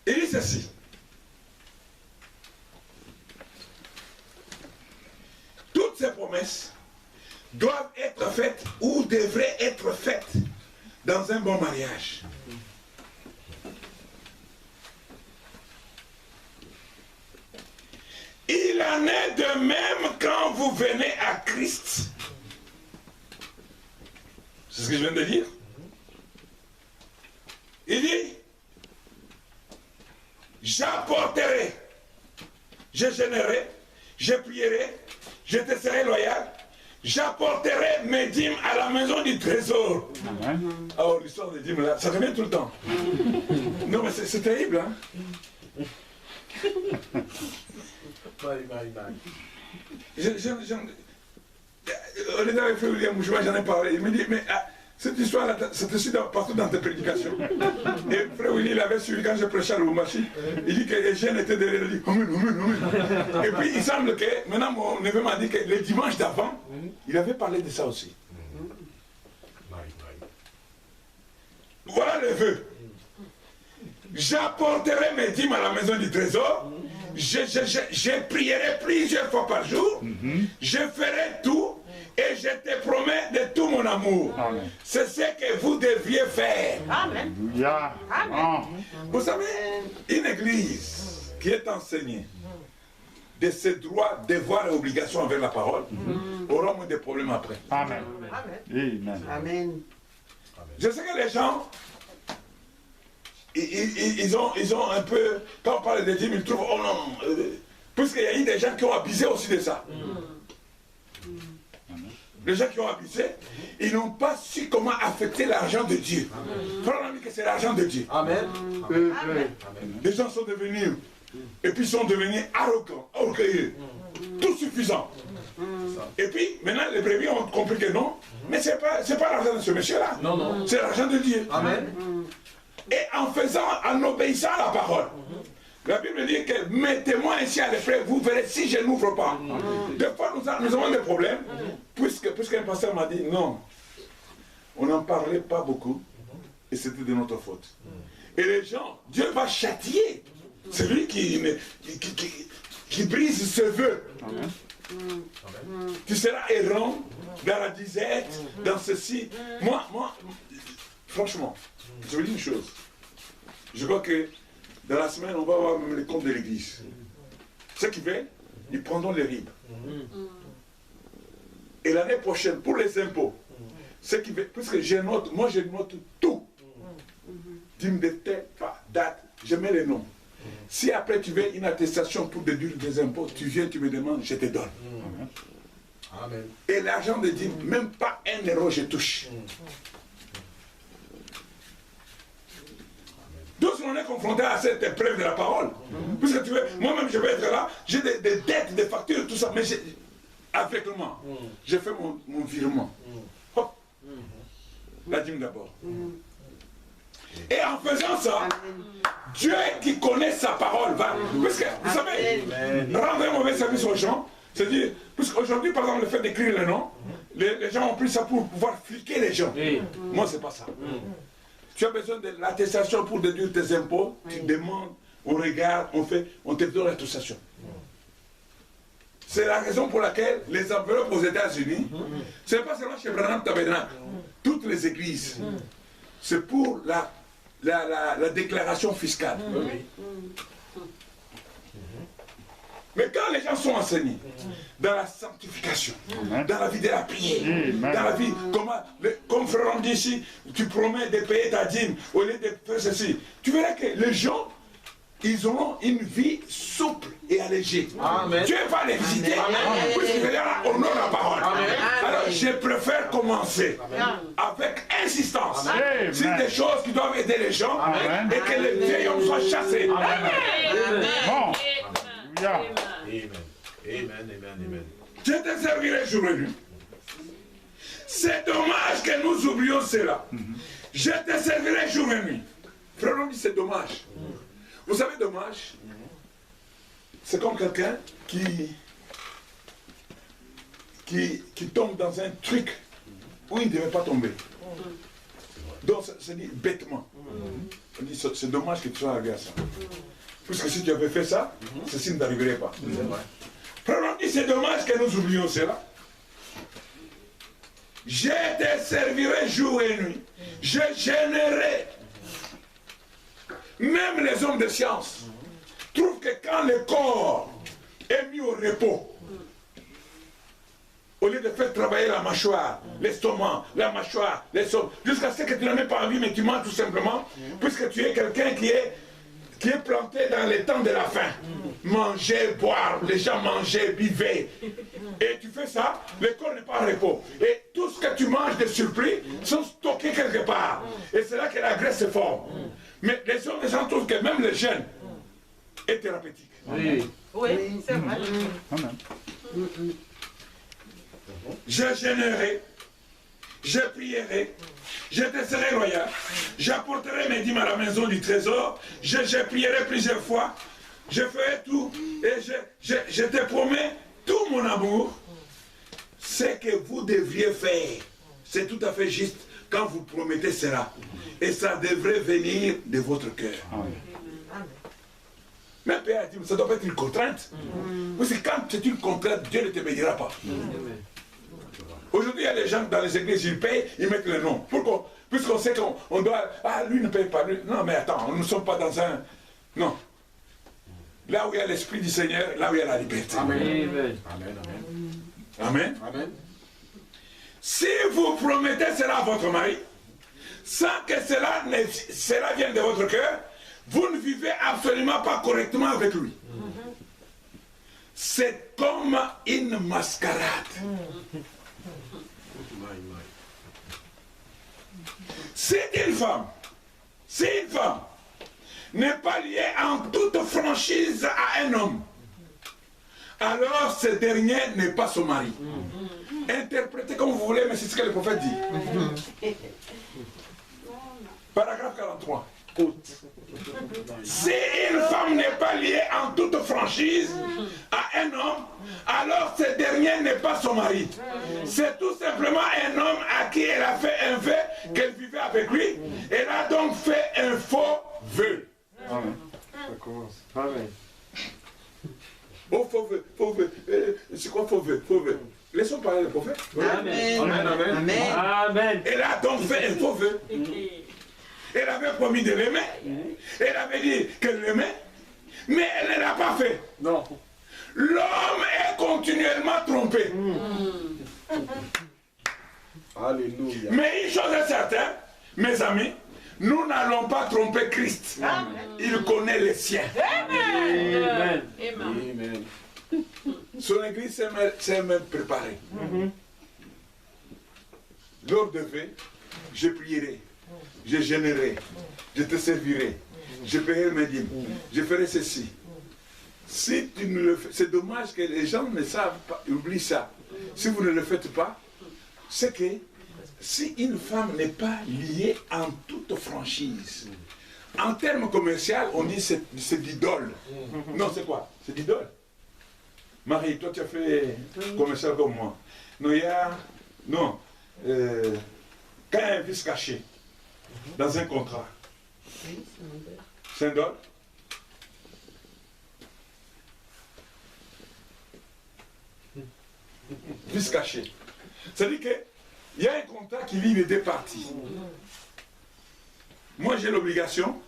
il dit ceci. Toutes ces promesses doivent être faites ou devraient être faites dans un bon mariage. Il en est de même quand vous venez à Christ. C'est ce que je viens de dire. Il dit, j'apporterai, je gênerai, je prierai, je te serai loyal, j'apporterai mes dîmes à la maison du trésor. Amen. Alors l'histoire des dîmes là, ça revient tout le temps. Non mais c'est terrible, hein. Bye, bye, bye. On est avec Frère William Mouchoua, j'en ai parlé. Il me dit, mais cette histoire-là, c'est aussi partout dans tes prédications. Et Frère William, il avait suivi quand je prêchais à Lubumbashi. Il dit que les jeunes étaient derrière, il dit, Amen, Amen, Amen. Et puis il semble que, maintenant mon neveu m'a dit que le dimanche d'avant, il avait parlé de ça aussi. Bye, bye. Voilà le vœu. J'apporterai mes dîmes à la maison du trésor. Je prierai plusieurs fois par jour. Je ferai tout Et je te promets de tout mon amour. Amen. C'est ce que vous devriez faire. Amen. Alléluia. Amen. Vous savez, une église qui est enseignée de ses droits, devoirs et obligations envers la parole aura moins de problèmes après. Amen. Amen. Amen. Amen. Je sais que les gens, ils ont un peu, quand on parle de dîmes, ils trouvent, oh non, puisqu'il y a eu des gens qui ont abusé aussi de ça. Les gens qui ont abusé, ils n'ont pas su comment affecter l'argent de Dieu. Frère, on dit que c'est l'argent de Dieu. Amen. Les gens sont devenus, et puis sont devenus arrogants, orgueilleux, tout suffisants. Et puis, maintenant, les brebis ont compris que non, mais ce n'est pas l'argent de ce monsieur-là. Non, non. C'est l'argent de Dieu. Amen. Et en obéissant à la parole, la Bible dit que mettez-moi ainsi à l'épreuve, vous verrez si je n'ouvre pas. Des fois, nous avons des problèmes, puisqu'un pasteur m'a dit non, on n'en parlait pas beaucoup, et c'était de notre faute. Et les gens, Dieu va châtier celui qui brise ses vœux. Tu seras errant dans la disette, dans ceci. Moi, franchement, je vous dis une chose. Je crois que dans la semaine, on va avoir même les comptes de l'église. Ceux qui veulent, ils prendront les RIB. Et l'année prochaine, pour les impôts, ceux qui veulent, puisque moi je note tout. Dîme de telle date, je mets les noms. Si après tu veux une attestation pour déduire des impôts, tu viens, tu me demandes, je te donne. Amen. Et l'argent de dîme, même pas 1 euro je touche. Donc on est confronté à cette épreuve de la parole. Puisque tu veux, moi-même je vais être là, j'ai des dettes, des factures, tout ça, mais aveuglement, je fais mon virement. Hop. La dîme d'abord. Et en faisant ça, Dieu qui connaît sa parole va. Puisque, vous savez, rendre un mauvais service aux gens, c'est-à-dire, puisqu'aujourd'hui, par exemple, le fait d'écrire les noms, les gens ont pris ça pour pouvoir fliquer les gens. Moi, c'est pas ça. Tu as besoin de l'attestation pour déduire tes impôts, tu demandes, on regarde, on te donne l'attestation. C'est la raison pour laquelle les enveloppes aux États-Unis, ce n'est pas seulement chez Branham Tabernacle, toutes les églises, c'est pour la déclaration fiscale. Mais quand les gens sont enseignés dans la sanctification, dans la vie de la prière, dans la vie, comme Frère dit ici, tu promets de payer ta dîme au lieu de faire ceci, tu verras que les gens, ils auront une vie souple et allégée. Amen. Dieu va les visiter, puisqu'il honore la parole. Alors je préfère commencer avec insistance sur des choses qui doivent aider les gens et que les vieils hommes soient chassés. Bon. Amen. Je te servirai jour et nuit. C'est dommage que nous oublions cela. Je te servirai jour et nuit. Frère, on dit c'est dommage. Vous savez, dommage, c'est comme quelqu'un qui tombe dans un truc où il ne devait pas tomber. Donc, c'est dit bêtement. On dit c'est dommage que tu sois arrivé à ça. Puisque si tu avais fait ça, ceci ne t'arriverait pas. Frère, on dit c'est dommage que nous oublions cela. Je te servirai jour et nuit. Je gênerai. Même les hommes de science trouvent que quand le corps est mis au repos, au lieu de faire travailler la mâchoire, l'estomac, la mâchoire, jusqu'à ce que tu n'en aies pas envie, mais tu manges tout simplement, puisque tu es quelqu'un qui est planté dans les temps de la faim. Manger, boire, les gens mangeaient, buvaient. Et tu fais ça, le corps n'est pas en repos. Et tout ce que tu manges de surplus sont stockés quelque part. Et c'est là que la graisse se forme. Mais les gens trouvent que même les jeunes est thérapeutique. Oui, c'est vrai. Je gênerai, je prierai, je te serai loyal, j'apporterai mes dîmes à la maison du trésor, je prierai plusieurs fois, je ferai tout et je te promets tout mon amour. Ce que vous devriez faire, c'est tout à fait juste quand vous promettez cela. Et ça devrait venir de votre cœur. Mais Père a dit, ça doit pas être une contrainte. Parce que quand c'est une contrainte, Dieu ne te bénira pas. Aujourd'hui, il y a des gens dans les églises, ils payent, ils mettent le nom. Pourquoi? Puisqu'on sait qu'on doit... Ah, lui ne paye pas. Lui... Non, mais attends, nous ne sommes pas dans un... Non. Là où il y a l'Esprit du Seigneur, là où il y a la liberté. Amen. Amen. Amen. Amen. Amen. Si vous promettez cela à votre mari, sans que cela vienne de votre cœur, vous ne vivez absolument pas correctement avec lui. C'est comme une mascarade. Si une femme n'est pas liée en toute franchise à un homme, alors ce dernier n'est pas son mari. Interprétez comme vous voulez, mais c'est ce que le prophète dit. Paragraphe 43. Si une femme n'est pas liée en toute franchise à un homme, alors ce dernier n'est pas son mari. C'est tout simplement un homme à qui elle a fait un vœu qu'elle vivait avec lui. Elle a donc fait un faux vœu. Amen. Ça commence. Amen. Oh, faux vœu, faux vœu. C'est quoi faux vœu? Faux vœu. Laissons parler le prophète. Amen. Amen. Amen. Amen. Elle a donc fait un faux vœu. Elle avait promis de l'aimer. Elle avait dit qu'elle l'aimait. Mais elle ne l'a pas fait. Non. L'homme est continuellement trompé. Alléluia. Mais une chose est certaine, mes amis, nous n'allons pas tromper Christ. Il connaît les siens. Amen. Amen. Son église s'est même préparée. Lors de veille, je prierai, je gênerai, je te servirai, je paierai mes dîmes, je ferai ceci. Si tu ne le fais, c'est dommage que les gens ne savent pas, oublient ça. Si vous ne le faites pas, c'est que si une femme n'est pas liée en toute franchise, en termes commerciaux, on dit c'est d'idole. Non, c'est quoi? C'est d'idole. Marie, toi tu as fait commercial comme moi. Non, il y a... Non. Quand il y a un vice caché dans un contrat, c'est un idole. Vice caché. C'est-à-dire qu'il y a un contrat qui lie les deux parties. Moi, j'ai l'obligation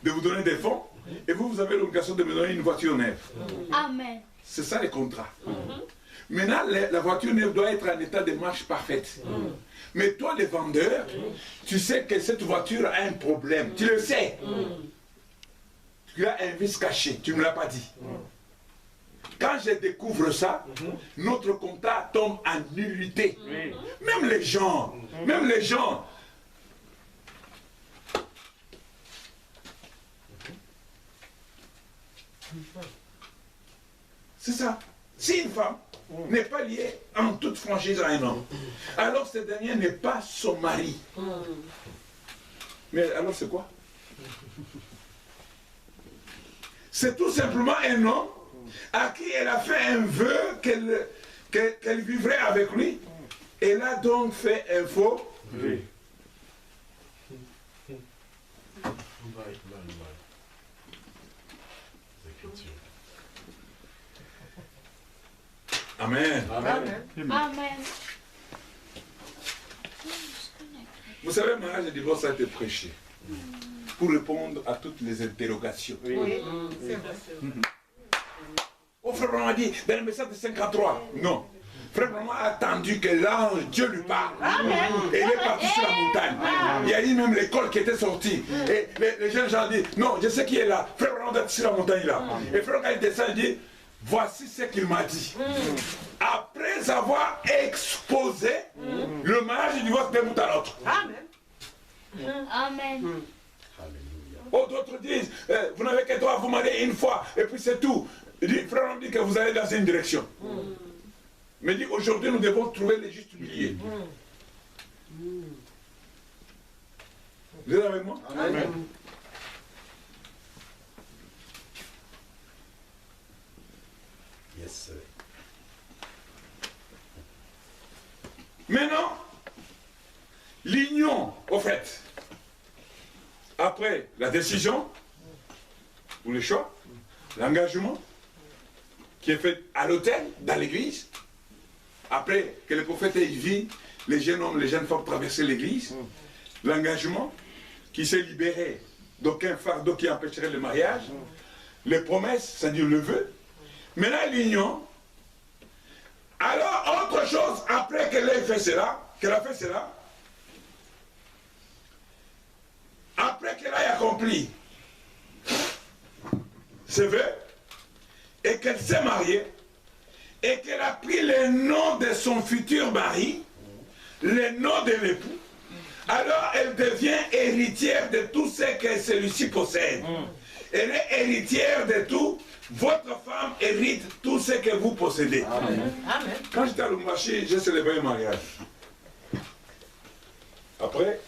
de vous donner des fonds et vous avez l'obligation de me donner une voiture neuve. Amen. C'est ça les contrats. Maintenant, la voiture neuve doit être en état de marche parfaite. Mais toi, le vendeur, tu sais que cette voiture a un problème. Tu le sais. Tu as un vice caché. Tu ne me l'as pas dit. Quand je découvre ça, notre contrat tombe en nullité. Même les gens, c'est ça. Si une femme n'est pas liée en toute franchise à un homme, alors ce dernier n'est pas son mari. Mais alors c'est quoi? C'est tout simplement un homme à qui elle a fait un vœu qu'elle vivrait avec lui. Elle a donc fait un faux vœu. Amen. Amen. Amen. Vous savez, le mariage et le divorce a été prêché pour répondre à toutes les interrogations. Oui. C'est vrai. Oh, frère Branham a dit dans le message de 53. Non. Frère Branham a attendu que l'ange, Dieu lui parle. Et il est parti sur la montagne. Il y a eu même l'école qui était sortie. Et les jeunes gens disent, non, je sais qui est là. Frère Branham est sur la montagne là. Et frère quand il descend, il dit, voici ce qu'il m'a dit. Après avoir exposé le mariage du divorce d'un bout à l'autre. Amen. Oh, d'autres disent, vous n'avez qu'à toi vous marier une fois, et puis c'est tout. Il dit, frère, on dit que vous allez dans une direction. Mais dit, aujourd'hui, nous devons trouver le juste milieu. Vous êtes avec moi? Amen. Yes, sir. Maintenant, l'union, au fait, après la décision, ou le choix, l'engagement, qui est fait à l'hôtel, dans l'église, après que le prophète ait vu les jeunes hommes, les jeunes femmes traverser l'église, l'engagement qui s'est libéré d'aucun fardeau qui empêcherait le mariage, les promesses, c'est-à-dire le vœu, maintenant l'union. Alors, autre chose, après qu'elle ait fait cela, après qu'elle ait accompli ce vœu, et qu'elle s'est mariée, et qu'elle a pris le nom de son futur mari, le nom de l'époux, alors elle devient héritière de tout ce que celui-ci possède. Elle est héritière de tout. Votre femme hérite tout ce que vous possédez. Amen. Quand j'étais à Lubumbashi, j'ai célébré un mariage. Après,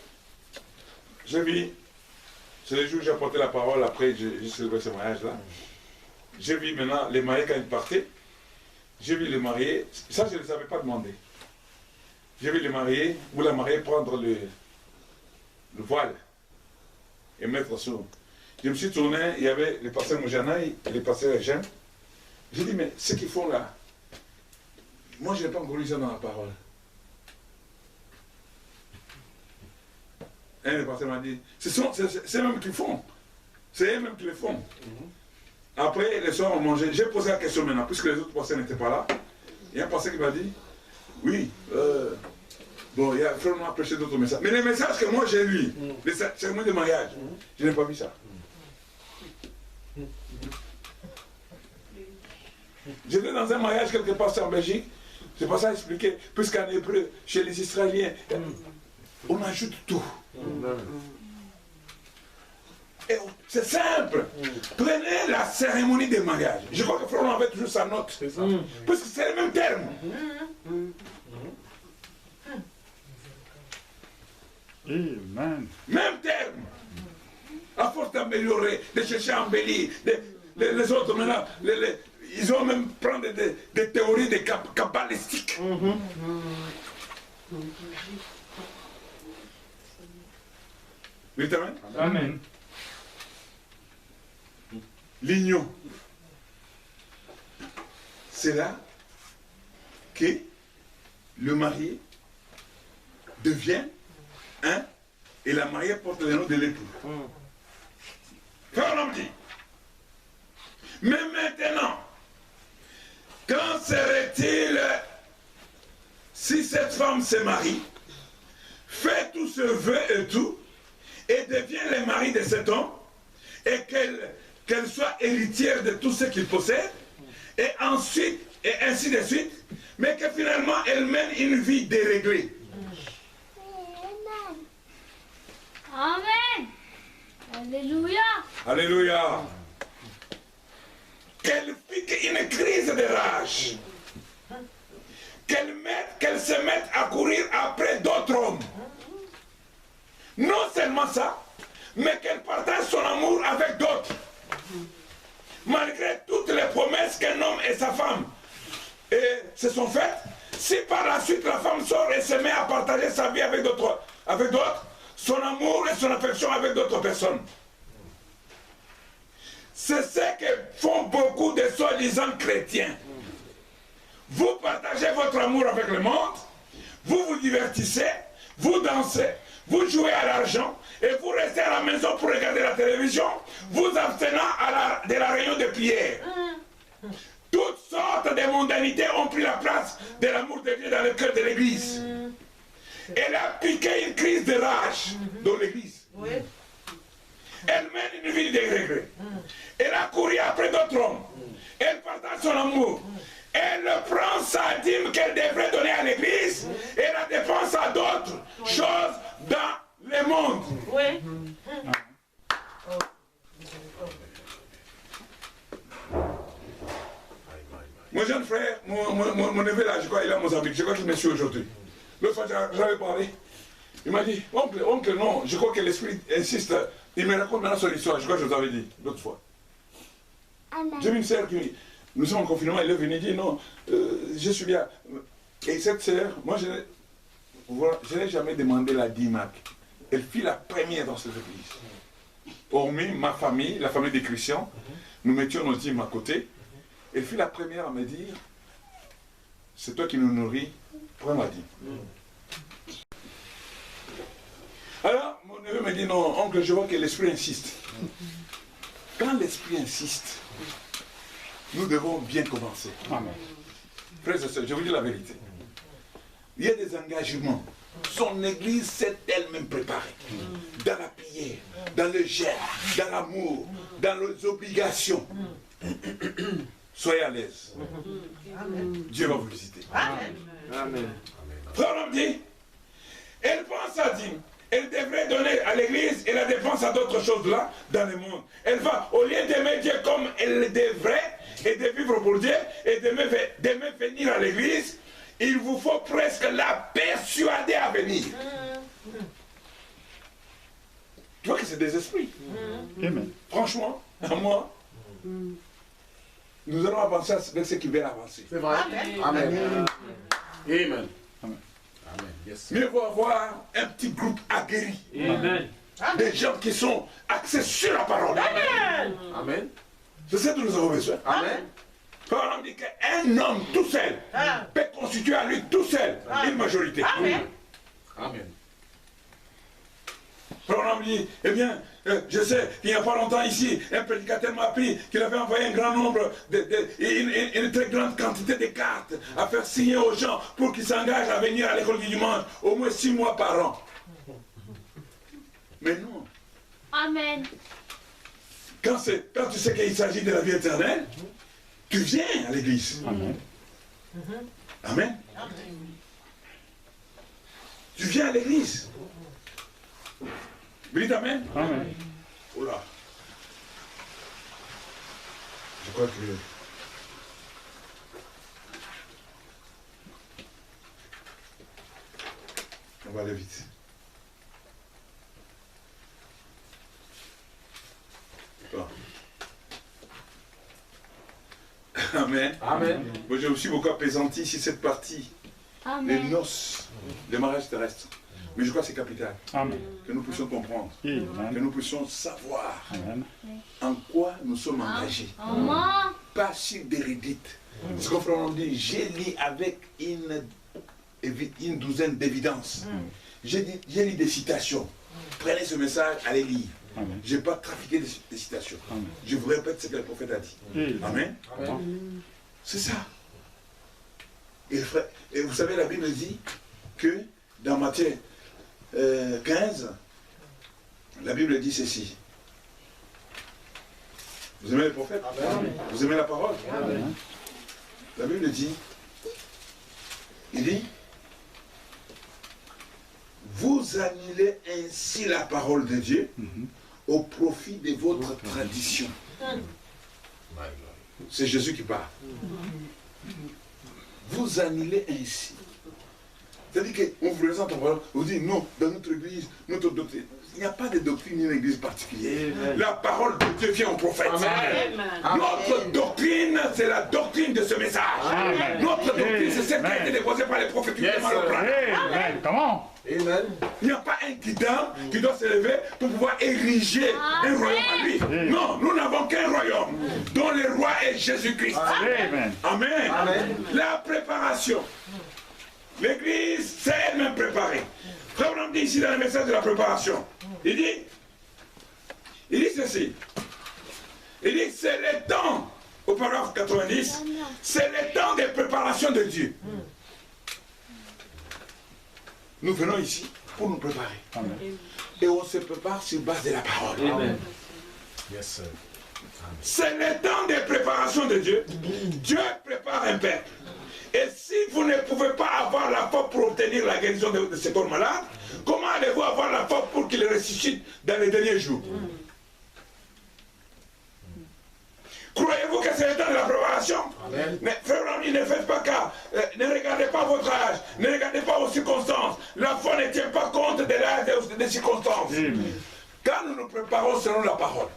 j'ai vu, c'est le jour où j'ai apporté la parole, après j'ai célébré ce mariage-là. J'ai vu maintenant les mariés quand ils partaient. J'ai vu les mariés, ça je ne les avais pas demandé. J'ai vu les mariés, ou la mariée prendre le voile et mettre sur. Je me suis tourné, il y avait les pasteurs Moujana et les pasteurs Jean. J'ai dit, mais ce qu'ils font là, moi je n'ai pas encore lu ça dans la parole. Un des pasteurs m'a dit, c'est eux-mêmes qui font. C'est eux-mêmes qui le font. Après, les soirs, on mangeait. J'ai posé la question maintenant, puisque les autres pasteurs n'étaient pas là. Il y a un pasteur qui m'a dit, oui, bon, il y a vraiment prêché d'autres messages. Mais les messages que moi j'ai lus, les cérémonies de mariage, je n'ai pas vu ça. J'étais dans un mariage quelque part en Belgique, c'est pas ça expliqué, puisqu'en hébreu, chez les Israéliens, on ajoute tout. C'est simple. Prenez la cérémonie de mariage. Je crois que Florent avait toujours sa note. Parce que c'est le même terme. Amen. Même terme. À force d'améliorer, de chercher à embellir, les autres maintenant, ils ont même prendre des théories kabbalistiques. Oui, amen. Amen. L'union. C'est là que le marié devient un et la mariée porte le nom de l'époux. Quand on dit. Mais maintenant, quand serait-il si cette femme se marie, fait tout ce vœu et tout, et devient le mari de cet homme, et qu'elle soit héritière de tout ce qu'il possède, et ensuite, et ainsi de suite, mais que finalement elle mène une vie déréglée. Amen. Alléluia. Alléluia. Qu'elle pique une crise de rage. Qu'elle se mette à courir après d'autres hommes. Non seulement ça, mais qu'elle partage son amour avec d'autres. Malgré toutes les promesses qu'un homme et sa femme se sont faites, si par la suite la femme sort et se met à partager sa vie avec d'autres, son amour et son affection avec d'autres personnes. C'est ce que font beaucoup de soi-disant chrétiens. Vous partagez votre amour avec le monde, vous vous divertissez, vous dansez, vous jouez à l'argent et vous restez à la maison pour regarder la télévision, vous abstenant de la réunion de prière. Toutes sortes de mondanités ont pris la place de l'amour de Dieu dans le cœur de l'église. Elle a piqué une crise de rage dans l'église. Elle mène une vie déréglée. Elle a couru après d'autres hommes. Elle partage son amour. Elle prend sa dîme qu'elle devrait donner à l'église et la dépense à d'autres choses dans le monde. Mon jeune frère, mon neveu là, je crois qu'il est à Mozambique, je crois qu'il me suit aujourd'hui. L'autre fois, j'avais parlé. Il m'a dit, oncle, non, je crois que l'esprit insiste. Il me raconte maintenant son histoire, je crois que je vous avais dit l'autre fois. J'ai vu une sœur qui, nous sommes en confinement, elle est venue dire, non, je suis bien. Et cette sœur, moi, je n'ai jamais demandé la dîme. Elle fit la première dans cette église. Hormis ma famille, la famille des chrétiens, nous mettions nos dîmes à côté. Elle fit la première à me dire, c'est toi qui nous nourris, prends la dîme. Alors, mon neveu me dit, non, oncle, je vois que l'esprit insiste. Quand l'esprit insiste, nous devons bien commencer. Amen. Frères et sœurs, je vous dis la vérité. Il y a des engagements. Son église s'est elle-même préparée. Dans la prière, dans le jeûne, dans l'amour, dans les obligations. Soyez à l'aise. Dieu va vous visiter. Amen. Amen. Frère, on dit, elle pense à dîme. Elle devrait donner à l'église et la dépense à d'autres choses là, dans le monde. Elle va, au lieu d'aimer Dieu comme elle devrait, et de vivre pour Dieu, et d'aimer venir à l'église, il vous faut presque la persuader à venir. Tu vois que c'est des esprits. Amen. Franchement, à moi, nous allons avancer avec ceux qui veulent avancer. C'est vrai. Amen. Amen. Amen. Amen. Yes. Mieux vaut avoir un petit groupe aguerri. Amen. Des gens qui sont axés sur la parole. Amen. Amen. C'est ça que nous avons besoin. Amen. On dit qu'un homme tout seul peut constituer à lui tout seul une majorité. Amen. Amen. On dit, eh bien, je sais qu'il n'y a pas longtemps ici, un prédicateur m'a appris qu'il avait envoyé un grand nombre, une très grande quantité de cartes à faire signer aux gens pour qu'ils s'engagent à venir à l'école du dimanche au moins 6 mois par an. Mais non. Amen. Quand tu sais qu'il s'agit de la vie éternelle, tu viens à l'église. Amen. Amen. Tu viens à l'église. Vous dites Amen? Amen. Oh là. Je crois que... On va aller vite. Bon. Amen. Amen. Moi, j'ai aussi beaucoup apaisanti ici cette partie. Les Amen. noces, les mariages terrestres. Mais je crois que c'est capital. Amen. Que nous puissions comprendre. Que Amen. nous puissions savoir Amen. en quoi nous sommes engagés. Amen. Pas sur des rédites. Ce qu'on frère dit, j'ai lu avec une douzaine d'évidences. J'ai lu des citations. Prenez ce message, allez lire. Amen. Je n'ai pas trafiqué des citations. Amen. Je vous répète ce que le prophète a dit. Amen. Amen. C'est ça. Et vous savez, la Bible dit que dans Matthieu 15, la Bible dit ceci. Vous aimez les prophètes? Amen. Vous aimez la parole? Amen. La Bible dit, il dit, vous annulez ainsi la parole de Dieu au profit de votre tradition. C'est Jésus qui parle. Vous annulez ainsi. C'est-à-dire qu'on vous présente en parole, on dit non, dans notre église, notre doctrine. Il n'y a pas de doctrine d'une église particulière. La parole de Dieu vient au prophète. Amen. Notre doctrine, c'est la doctrine de ce message. Amen. Notre doctrine, c'est celle qui a été déposée par les prophètes qui Yes, demandent au plan. Amen. Comment? Amen. Il n'y a pas un guidant qui doit se lever pour pouvoir ériger un royaume à lui. Non, nous n'avons qu'un royaume dont le roi est Jésus-Christ. Amen. Amen. Amen. La préparation. L'église s'est elle-même préparée. Frère Branham dit ici dans le message de la préparation, il dit ceci. Il dit c'est le temps, au paragraphe 90, c'est le temps de préparation de Dieu. Nous venons ici pour nous préparer. Amen. Et on se prépare sur base de la parole. Amen. Yes, sir. C'est le temps de préparation de Dieu. Dieu prépare un peuple. Et si vous ne pouvez pas avoir la foi pour obtenir la guérison de ce corps malade, comment allez-vous avoir la foi pour qu'il ressuscite dans les derniers jours? Croyez-vous que c'est le temps de la préparation? Amen. Mais frère, ne faites pas cas. Ne regardez pas votre âge. Ne regardez pas vos circonstances. La foi ne tient pas compte de l'âge et des circonstances. Quand nous nous préparons selon la parole,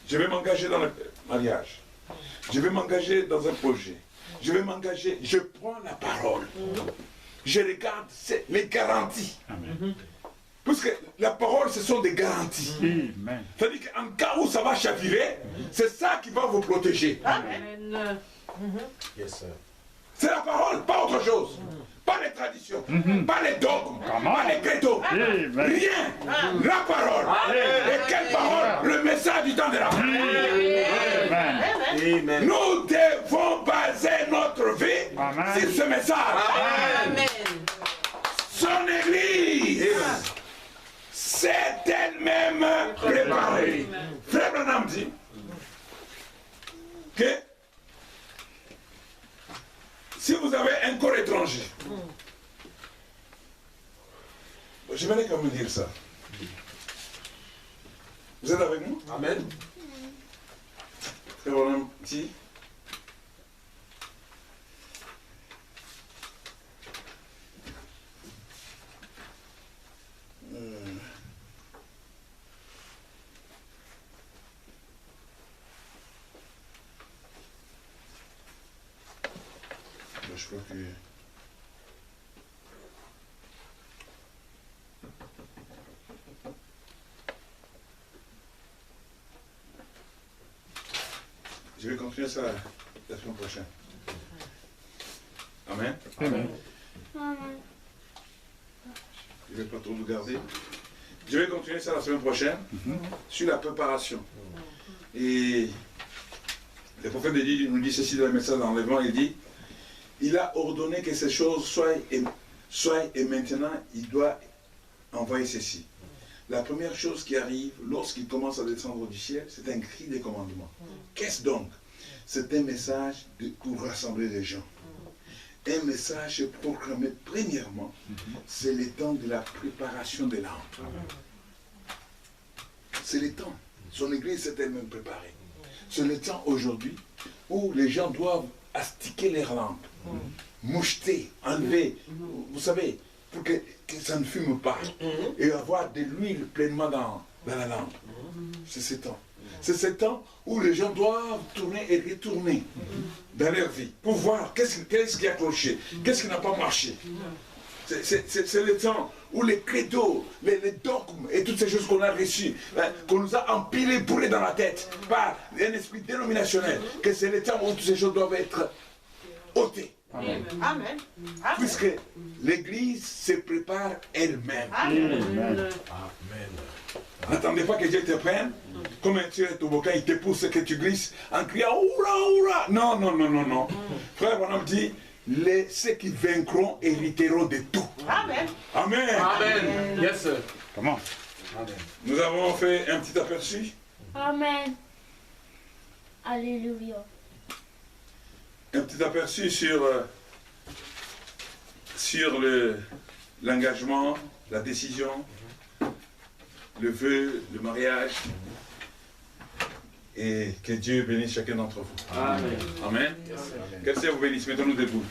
je vais m'engager dans le mariage. Je vais m'engager dans un projet. Je vais m'engager. Je prends la parole. Je regarde les garanties. Amen. Parce que la parole, ce sont des garanties. Amen. C'est-à-dire qu'en cas où ça va chavirer, c'est ça qui va vous protéger. Amen. Yes, sir. C'est la parole, pas autre chose. Pas les traditions, pas les dogmes, pas les credos. Amen. Rien. La parole. Et quelle parole? Le message du temps de la fin. Amen. Amen. Nous devons baser notre vie Amen. sur ce message. Amen. Son église s'est elle-même préparée. Frère Branham dit que si vous avez un corps étranger, je vais quand même dire ça. Vous êtes avec nous? Amen. Frère Branham dit je crois que... Je vais continuer ça la semaine prochaine. Amen. Amen. Amen. Je ne vais pas trop vous garder. Je vais continuer ça la semaine prochaine sur la préparation. Et le prophète de Dieu nous dit ceci dans le message d'enlèvement, il dit il a ordonné que ces choses soient et maintenant il doit envoyer ceci. La première chose qui arrive lorsqu'il commence à descendre du ciel, c'est un cri de commandement. Qu'est-ce donc? C'est un message pour rassembler les gens. Un message proclamé premièrement, c'est le temps de la préparation de l'âme. C'est le temps. Son église s'est elle-même préparée. C'est le temps aujourd'hui où les gens doivent astiquer leurs lampes, moucheter, enlever, vous savez, pour que ça ne fume pas, et avoir de l'huile pleinement dans la lampe. C'est ce temps. C'est ce temps où les gens doivent tourner et retourner dans leur vie pour voir qu'est-ce qui a cloché, qu'est-ce qui n'a pas marché. C'est le temps où les credos, les dogmes et toutes ces choses qu'on a reçues, qu'on nous a empilées, bourrées dans la tête par un esprit dénominationnel, que c'est le temps où toutes ces choses doivent être ôtées. Amen. Amen. Puisque l'Église se prépare elle-même. Amen. N'attendez pas que Dieu te prenne, comme un tueur au bocal, il te pousse que tu glisses en criant oula oula. Non, non, non, non, non. Frère Bonhomme dit, ceux qui vaincront hériteront de tout. Amen. Amen. Amen. Yes, sir. Comment? Amen. Nous avons fait un petit aperçu. Amen. Alléluia. Un petit aperçu sur l'engagement, la décision, le vœu, le mariage. Et que Dieu bénisse chacun d'entre vous. Amen. Amen. Que le Seigneur vous bénisse. Mettons-nous debout.